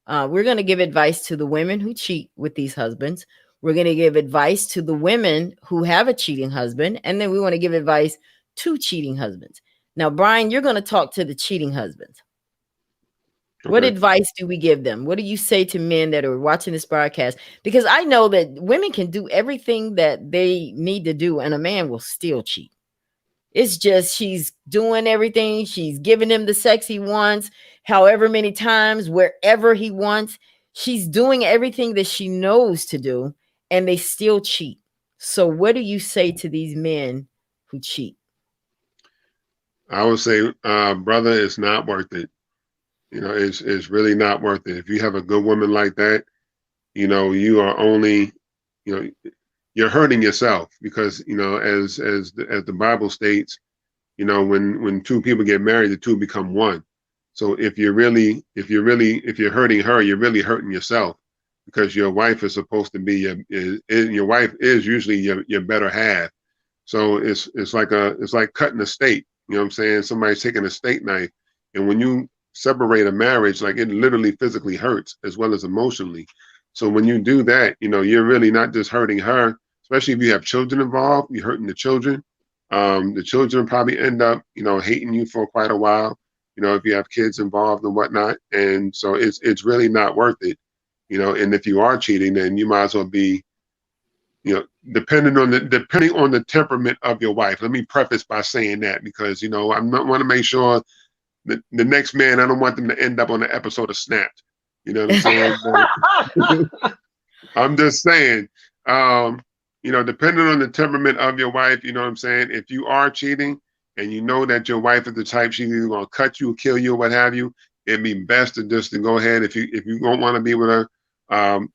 Speaker 1: we're going to give advice to the women who cheat with these husbands. We're going to give advice to the women who have a cheating husband. And then we want to give advice to cheating husbands. Now, Brian, you're going to talk to the cheating husbands. Okay. What advice do we give them? What do you say to men that are watching this broadcast? Because I know that women can do everything that they need to do and a man will still cheat. It's just she's doing everything. She's giving him the sex he wants, however many times, wherever he wants. She's doing everything that she knows to do, and they still cheat. So what do you say to these men who cheat?
Speaker 2: I would say, brother, it's not worth it. It's really not worth it. If you have a good woman like that, you are only, you know, you're hurting yourself because, as the Bible states, when two people get married, the two become one. So if you're hurting her, you're really hurting yourself because your wife is supposed to be your wife is usually your better half. So it's like cutting a steak. You know what I'm saying? Somebody's taking a steak knife, and when you separate a marriage, like it literally physically hurts as well as emotionally. So when you do that, you're really not just hurting her, especially if you have children involved, you're hurting the children. The children probably end up, hating you for quite a while, if you have kids involved and whatnot. And so it's really not worth it, and if you are cheating, then you might as well be, depending on the temperament of your wife. Let me preface by saying that because, I want to make sure that the next man, I don't want them to end up on an episode of Snapped. You know what I'm saying? I'm just saying, depending on the temperament of your wife, you know what I'm saying? If you are cheating and you know that your wife is the type she's either gonna cut you or kill you or what have you, it'd be best to go ahead. If you don't want to be with her,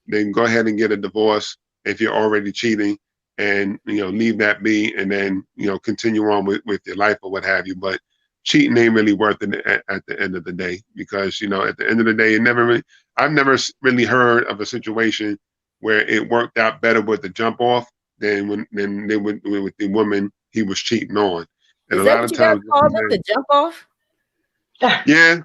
Speaker 2: then go ahead and get a divorce if you're already cheating and leave that be and then continue on with your life or what have you. But cheating ain't really worth it at the end of the day because at the end of the day, I've never really heard of a situation where it worked out better with the jump off than they would with the woman he was cheating on. And
Speaker 1: Is
Speaker 2: a
Speaker 1: that
Speaker 2: lot
Speaker 1: what
Speaker 2: of
Speaker 1: you guys
Speaker 2: times,
Speaker 1: call them, the jump off?
Speaker 2: yeah,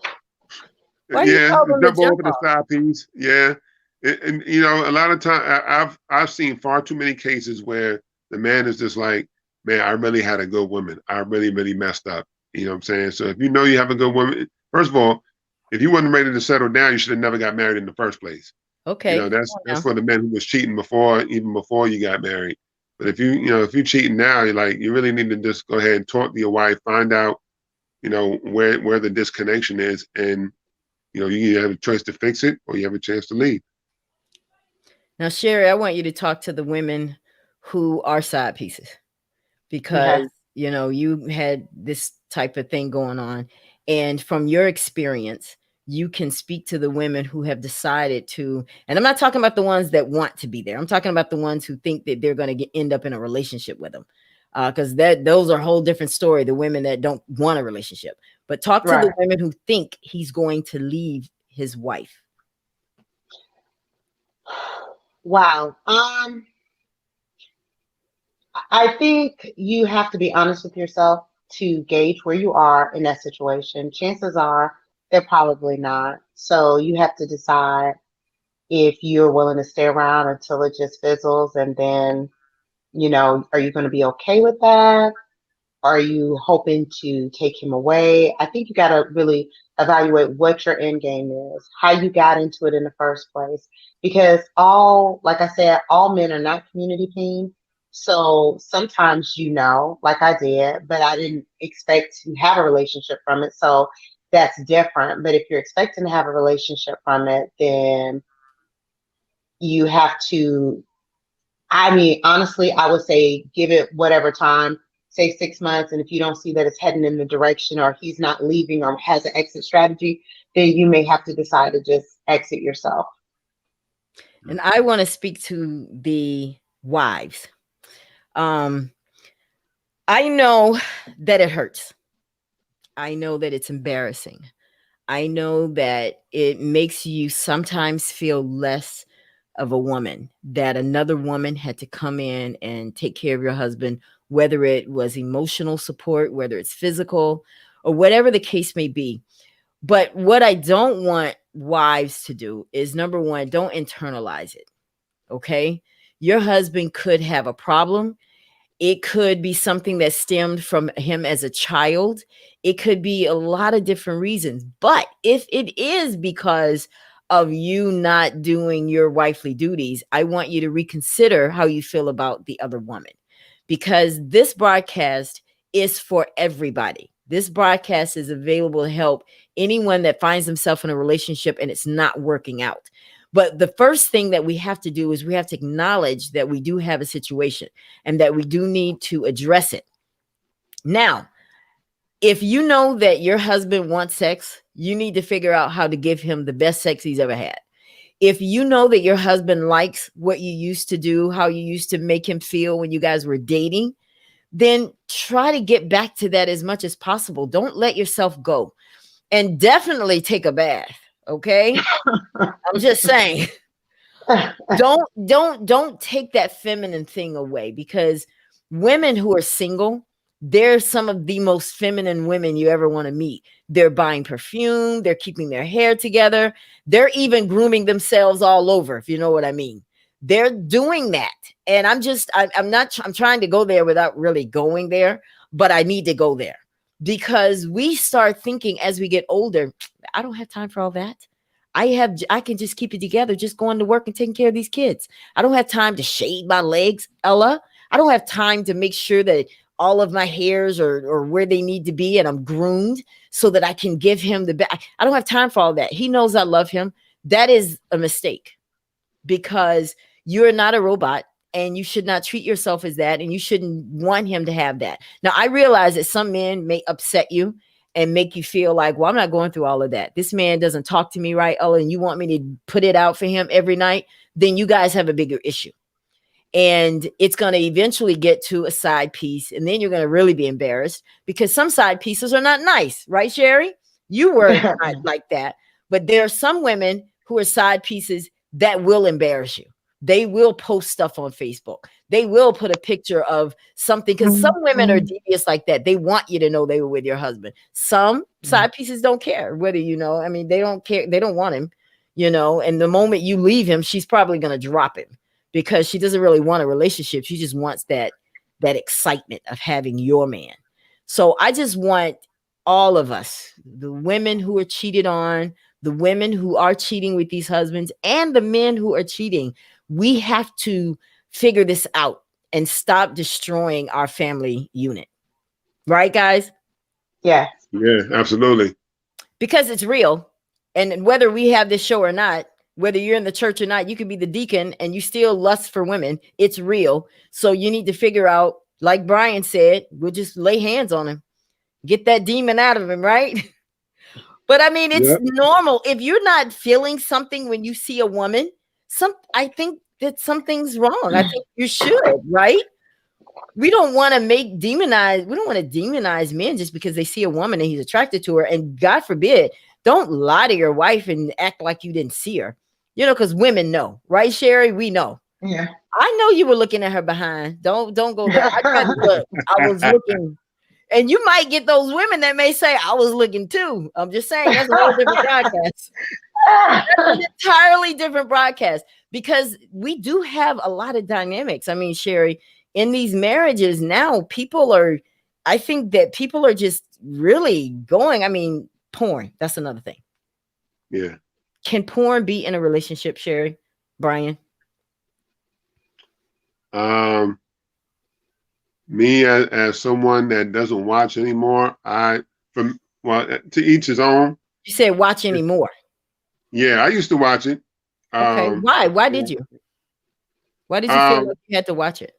Speaker 1: Why do you
Speaker 2: yeah,
Speaker 1: call
Speaker 2: the
Speaker 1: them the
Speaker 2: jump over
Speaker 1: jump
Speaker 2: the
Speaker 1: off?
Speaker 2: side piece, yeah. And a lot of time I've seen far too many cases where the man is just like, man, I really had a good woman. I really, really messed up. You know what I'm saying? So if you have a good woman, first of all, if you wasn't ready to settle down, you should have never got married in the first place.
Speaker 1: Okay,
Speaker 2: That's for the men who was cheating even before you got married. But if you're cheating now, you really need to just go ahead and talk to your wife, find out, where the disconnection is, and you either have a choice to fix it or you have a chance to leave.
Speaker 1: now, Sherry, I want you to talk to the women who are side pieces because
Speaker 3: Okay.
Speaker 1: you had this type of thing going on, and from your experience, you can speak to the women who have decided to. And I'm not talking about the ones that want to be there. I'm talking about the ones who think that they're going to end up in a relationship with them, because those are a whole different story. The women that don't want a relationship, but talk to the
Speaker 3: Right.
Speaker 1: women who think he's going to leave his wife.
Speaker 3: Wow. I think you have to be honest with yourself to gauge where you are in that situation. Chances are they're probably not. So you have to decide if you're willing to stay around until it just fizzles and then, are you going to be okay with that? Are you hoping to take him away? I think you got to really evaluate what your end game is, how you got into it in the first place. Because like I said, all men are not community team. So sometimes, like I did, but I didn't expect to have a relationship from it. So that's different. But if you're expecting to have a relationship from it, then you have to, honestly, I would say give it whatever time, say 6 months. And if you don't see that it's heading in the direction or he's not leaving or has an exit strategy, then you may have to decide to just exit yourself.
Speaker 1: And I want to speak to the wives. I know that it hurts. I know that it's embarrassing. I know that it makes you sometimes feel less of a woman, that another woman had to come in and take care of your husband, whether it was emotional support, whether it's physical, or whatever the case may be. But what I don't want wives to do is, number one, don't internalize it. Okay. Your husband could have a problem. It could be something that stemmed from him as a child. It could be a lot of different reasons. But if it is because of you not doing your wifely duties, I want you to reconsider how you feel about the other woman, because this broadcast is for everybody. This broadcast is available to help anyone that finds himself in a relationship and it's not working out. But the first thing that we have to do is we have to acknowledge that we do have a situation and that we do need to address it. Now, If you know that your husband wants sex, you need to figure out how to give him the best sex he's ever had. If you know that your husband likes what you used to do, how you used to make him feel when you guys were dating, then try to get back to that as much as possible. Don't let yourself go. And definitely take a bath. Okay. I'm just saying. Don't take that feminine thing away, because women who are single, they're some of the most feminine women you ever want to meet. They're buying perfume, they're keeping their hair together, they're even grooming themselves all over, if you know what I mean. They're doing that. And I'm trying to go there without really going there, but I need to go there, because we start thinking as we get older, I don't have time for all that. I can just keep it together, just going to work and taking care of these kids. I don't have time to shave my legs, Ella. I don't have time to make sure that all of my hairs are where they need to be and I'm groomed so that I can give him the best. I don't have time for all that. He knows I love him. That is a mistake, because you're not a robot and you should not treat yourself as that, and you shouldn't want him to have that. Now, I realize that some men may upset you and make you feel like, well, I'm not going through all of that. This man doesn't talk to me right, Ella, and you want me to put it out for him every night, then you guys have a bigger issue. And it's going to eventually get to a side piece, and then you're going to really be embarrassed, because some side pieces are not nice, right, Sherry? You were not like that, but there are some women who are side pieces that will embarrass you. They will post stuff on Facebook. They will put a picture of something, because some women are devious like that. They want you to know they were with your husband. Some side pieces don't care whether you know. I mean, they don't care. They don't want him, you know. And the moment you leave him, she's probably going to drop him, because she doesn't really want a relationship. She just wants that excitement of having your man. So I just want all of us, the women who are cheated on, the women who are cheating with these husbands, and the men who are cheating, we have to figure this out and stop destroying our family unit. Right, guys?
Speaker 3: Yes.
Speaker 2: Yeah, absolutely.
Speaker 1: Because it's real. And whether we have this show or not, whether you're in the church or not, you could be the deacon and you still lust for women. It's real. So you need to figure out, like Brian said, we'll just lay hands on him, get that demon out of him, right? But I mean, it's normal. If you're not feeling something when you see a woman, I think that something's wrong. I think you should, right? We don't want to demonize men just because they see a woman and he's attracted to her. And God forbid, don't lie to your wife and act like you didn't see her. You know, because women know, right, Sherry? We know.
Speaker 3: Yeah.
Speaker 1: I know you were looking at her behind. Don't go there. I tried to look. I was looking. And you might get those women that may say, I was looking too. I'm just saying, that's a whole different broadcast. That's an entirely different broadcast, because we do have a lot of dynamics. I mean, Sherry, in these marriages now, I think that people are just really going. I mean, porn, that's another thing.
Speaker 2: Yeah.
Speaker 1: Can porn be in a relationship, Sherry? Brian?
Speaker 2: Me as someone that doesn't watch anymore, to each his own.
Speaker 1: You said watch anymore.
Speaker 2: Yeah, I used to watch it.
Speaker 1: Okay. Why? Why did you? Why did you feel like you had to watch it?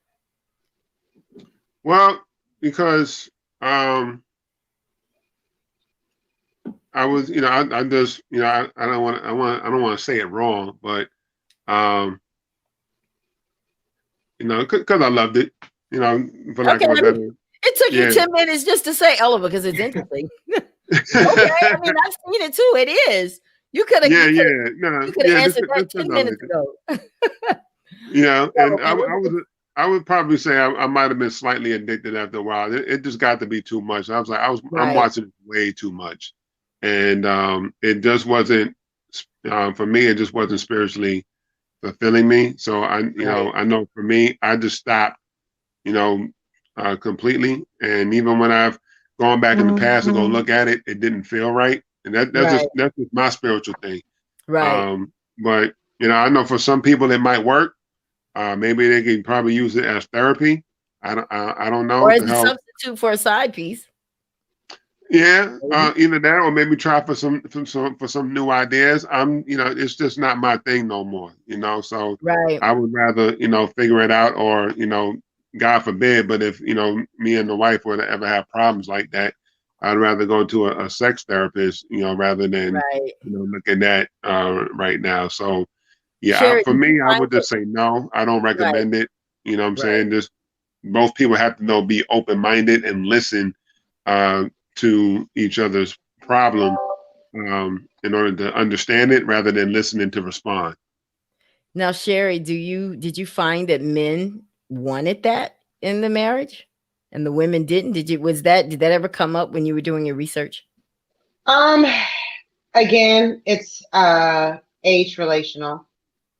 Speaker 2: Well, because I was, I just, I don't want to say it wrong, but because I loved it, for lack of a better.
Speaker 1: It took you 10 minutes just to say Ella because it's interesting. Okay, I mean, I've seen it too. It is. You could have answered that 10 minutes ago.
Speaker 2: And I would probably say I might have been slightly addicted after a while. It just got to be too much. I'm watching it way too much, and it just wasn't for me. It just wasn't spiritually fulfilling me. So I know for me, I just stopped, completely. And even when I've gone back in the past and go look at it, it didn't feel right. And that's just my spiritual thing.
Speaker 1: Right.
Speaker 2: But I know for some people it might work. Maybe they can probably use it as therapy. I don't know.
Speaker 1: Or as a substitute for a side piece.
Speaker 2: Yeah, either that or maybe try for some new ideas. It's just not my thing no more. So
Speaker 1: right.
Speaker 2: I would rather figure it out, or God forbid, but if me and the wife were to ever have problems like that, I'd rather go to a sex therapist, rather than,
Speaker 1: Right.
Speaker 2: looking at right now. So yeah,
Speaker 1: Sherry,
Speaker 2: for
Speaker 1: did you
Speaker 2: me, I
Speaker 1: find
Speaker 2: would
Speaker 1: it?
Speaker 2: just say no. I don't
Speaker 1: Right,
Speaker 2: recommend it. You know what I'm
Speaker 1: right.
Speaker 2: saying? Just both people have to be open minded and listen to each other's problem in order to understand it rather than listening to respond.
Speaker 1: Now, Sherry, did you find that men wanted that in the marriage and the women didn't? Did that ever come up when you were doing your research?
Speaker 3: Um, Again, it's age relational.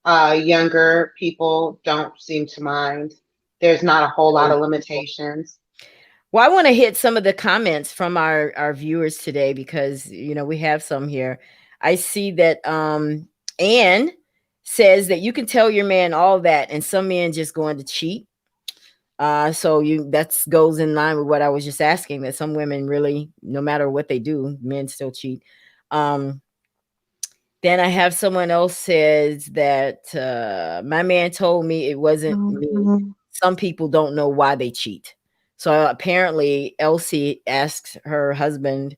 Speaker 3: Younger people don't seem to mind. There's not a whole lot of limitations.
Speaker 1: Well, I want to hit some of the comments from our viewers today because we have some here. I see that Anne says that you can tell your man all that, and some men just going to cheat. So that goes in line with what I was just asking, that some women really, no matter what they do, men still cheat. Then I have someone else says that my man told me it wasn't me. Some people don't know why they cheat. So apparently Elsie asks her husband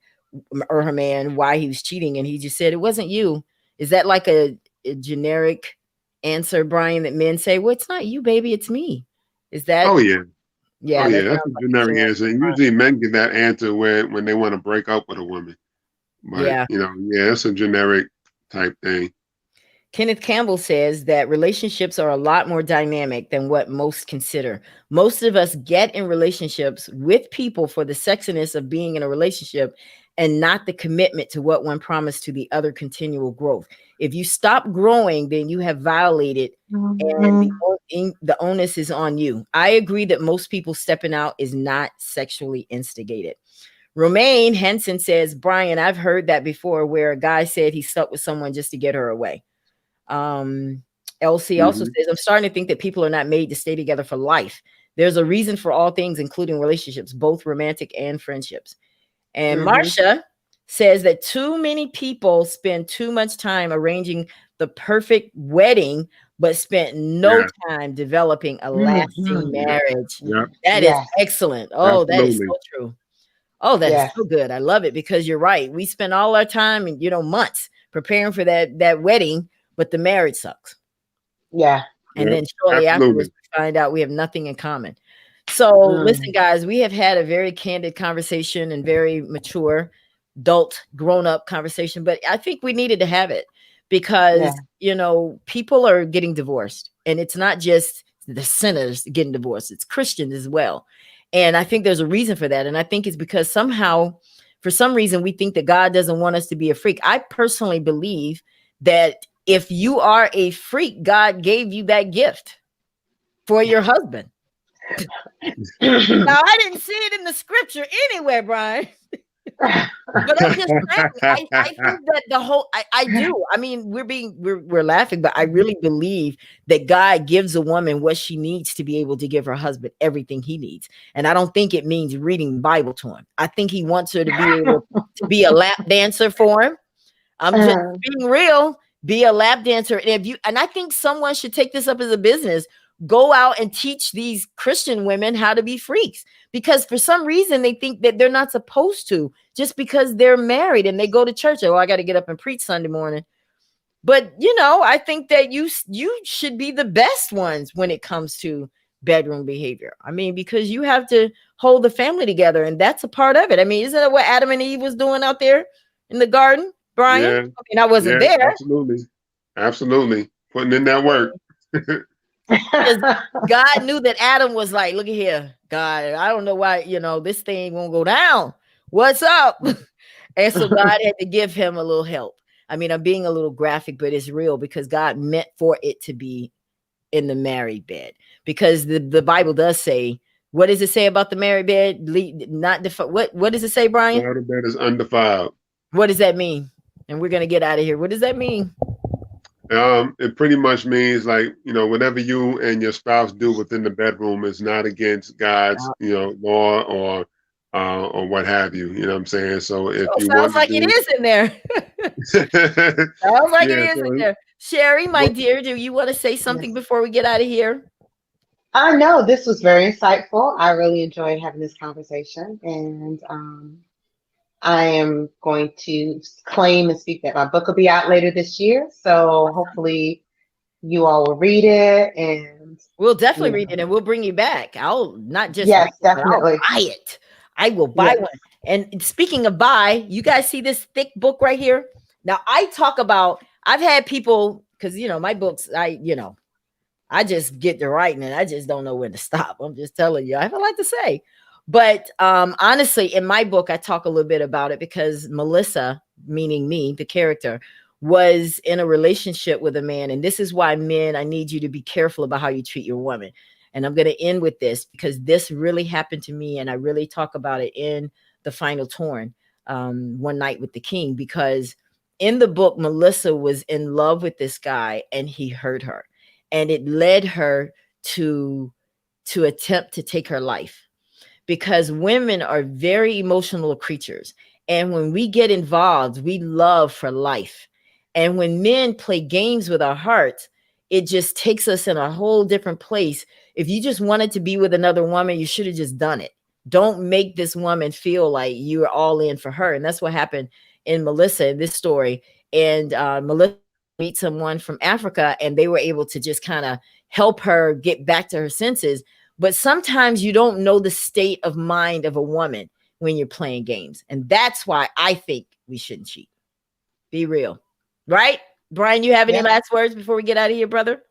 Speaker 1: or her man why he was cheating, and he just said it wasn't you. Is that like a generic answer, Brian, that men say, well, it's not you, baby, it's me? Is that?
Speaker 2: Oh yeah. Oh
Speaker 1: Yeah, that
Speaker 2: yeah, that's
Speaker 1: sounds
Speaker 2: a
Speaker 1: like a
Speaker 2: generic
Speaker 1: generic
Speaker 2: answer. And
Speaker 1: response.
Speaker 2: usually men get that answer when they want to break up with a woman. But
Speaker 1: Yeah.
Speaker 2: yeah, it's a generic type thing.
Speaker 1: Kenneth Campbell says that relationships are a lot more dynamic than what most consider. Most of us get in relationships with people for the sexiness of being in a relationship and not the commitment to what one promised to the other, continual growth. If you stop growing, then you have violated, and the onus is on you. I agree that most people stepping out is not sexually instigated. Romaine Henson says, Brian, I've heard that before where a guy said he slept with someone just to get her away. LC also says, I'm starting to think that people are not made to stay together for life. There's a reason for all things, including relationships, both romantic and friendships. And Marcia says that too many people spend too much time arranging the perfect wedding, but spent no time developing a lasting marriage.
Speaker 2: Yeah.
Speaker 1: That is excellent. Oh, that is
Speaker 2: Absolutely.
Speaker 1: so true. Oh, that is so good. I love it because you're right. We spend all our time and months preparing for that wedding, but the marriage sucks.
Speaker 3: Yeah.
Speaker 1: And then shortly afterwards, we find out we have nothing in common. So listen, guys, we have had a very candid conversation and very mature, adult, grown-up conversation, but I think we needed to have it because, people are getting divorced, and it's not just the sinners getting divorced, it's Christians as well. And I think there's a reason for that. And I think it's because somehow, for some reason, we think that God doesn't want us to be a freak. I personally believe that if you are a freak, God gave you that gift for your husband. Now, I didn't see it in the scripture anywhere, Brian. But I'm just saying, I think that I do. I mean, we're laughing, but I really believe that God gives a woman what she needs to be able to give her husband everything he needs. And I don't think it means reading the Bible to him. I think he wants her to be able to be a lap dancer for him. I'm just being real. Be a lap dancer. And I think someone should take this up as a business. Go out and teach these Christian women how to be freaks, because for some reason they think that they're not supposed to, just because they're married and they go to church. Oh, I got to get up and preach Sunday morning. But I think that you should be the best ones when it comes to bedroom behavior. I mean, because you have to hold the family together, and that's a part of it. I mean, isn't that what Adam and Eve was doing out there in the garden, Brian?
Speaker 2: Yeah.
Speaker 1: I mean, I wasn't there.
Speaker 2: Absolutely. Putting in that work.
Speaker 1: God knew that Adam was like, look at here, God, I don't know why, this thing won't go down. What's up? And so God had to give him a little help. I mean, I'm being a little graphic, but it's real because God meant for it to be in the married bed, because the Bible does say, what does it say about the married bed? What does it say, Brian?
Speaker 2: The bed is undefiled.
Speaker 1: What does that mean? And we're going to get out of here. What does that mean?
Speaker 2: It pretty much means like, whatever you and your spouse do within the bedroom is not against God's, law or what have you. You know what I'm saying? So if you
Speaker 1: sounds like it is in there. Sounds like it is in there. Sherry, my dear, do you want to say something before we get out of here?
Speaker 3: I know this was very insightful. I really enjoyed having this conversation, and I am going to claim and speak that my book will be out later this year. So hopefully you all will read it and,
Speaker 1: We'll
Speaker 3: you
Speaker 1: definitely read
Speaker 3: know,
Speaker 1: it and we'll bring you back. I'll not just read
Speaker 3: yes,
Speaker 1: it, but I'll
Speaker 3: definitely.
Speaker 1: buy it. I will buy
Speaker 3: Yes.
Speaker 1: one. And speaking of buy, you guys see this thick book right here? Now I talk about, I've had people, because my books, I just get to writing and I just don't know when to stop. I'm just telling you, I have a lot to say. But honestly, in my book, I talk a little bit about it because Melissa, meaning me, the character, was in a relationship with a man. And this is why, men, I need you to be careful about how you treat your woman. And I'm going to end with this because this really happened to me. And I really talk about it in The Final Torn, One Night with the King, because in the book, Melissa was in love with this guy and he hurt her. And it led her to attempt to take her life, because women are very emotional creatures. And when we get involved, we love for life. And when men play games with our hearts, it just takes us in a whole different place. If you just wanted to be with another woman, you should have just done it. Don't make this woman feel like you're all in for her. And that's what happened in Melissa in this story. And Melissa meet someone from Africa and they were able to just kind of help her get back to her senses. But sometimes you don't know the state of mind of a woman when you're playing games. And that's why I think we shouldn't cheat. Be real. Right? Brian, you have any
Speaker 3: Yeah.
Speaker 1: last words before we get out of here, brother?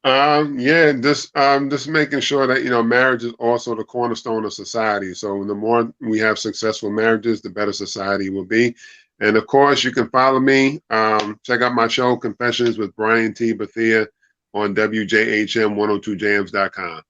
Speaker 2: Yeah, just making sure that marriage is also the cornerstone of society. So the more we have successful marriages, the better society will be. And of course, you can follow me. Check out my show, Confessions with Brian T. Bethea, on WJHM102jams.com.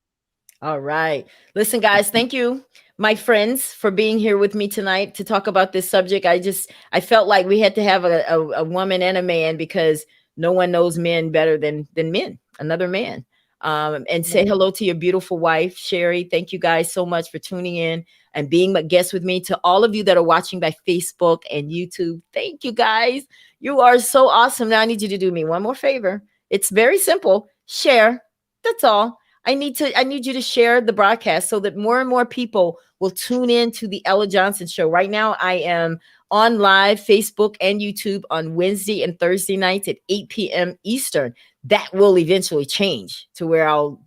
Speaker 1: All right. Listen, guys, thank you, my friends, for being here with me tonight to talk about this subject. I felt like we had to have a woman and a man because no one knows men better than men, another man. And say hello to your beautiful wife, Sherry. Thank you guys so much for tuning in and being a guest with me. To all of you that are watching by Facebook and YouTube, thank you guys. You are so awesome. Now I need you to do me one more favor. It's very simple. Share. That's all. I need you to share the broadcast so that more and more people will tune in to the Ella Johnson Show. Right now, I am on live Facebook and YouTube on Wednesday and Thursday nights at 8 p.m. Eastern. That will eventually change to where I'll,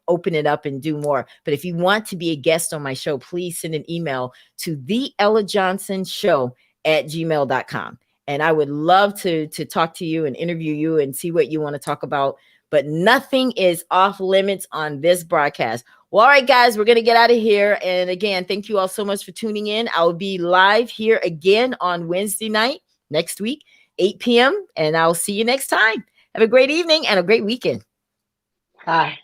Speaker 1: open it up and do more. But if you want to be a guest on my show, please send an email to the Ella Johnson Show at gmail.com. And I would love to talk to you and interview you and see what you want to talk about. But nothing is off limits on this broadcast. Well, all right, guys, we're going to get out of here. And again, thank you all so much for tuning in. I'll be live here again on Wednesday night next week, 8 p.m. And I'll see you next time. Have a great evening and a great weekend.
Speaker 3: Bye.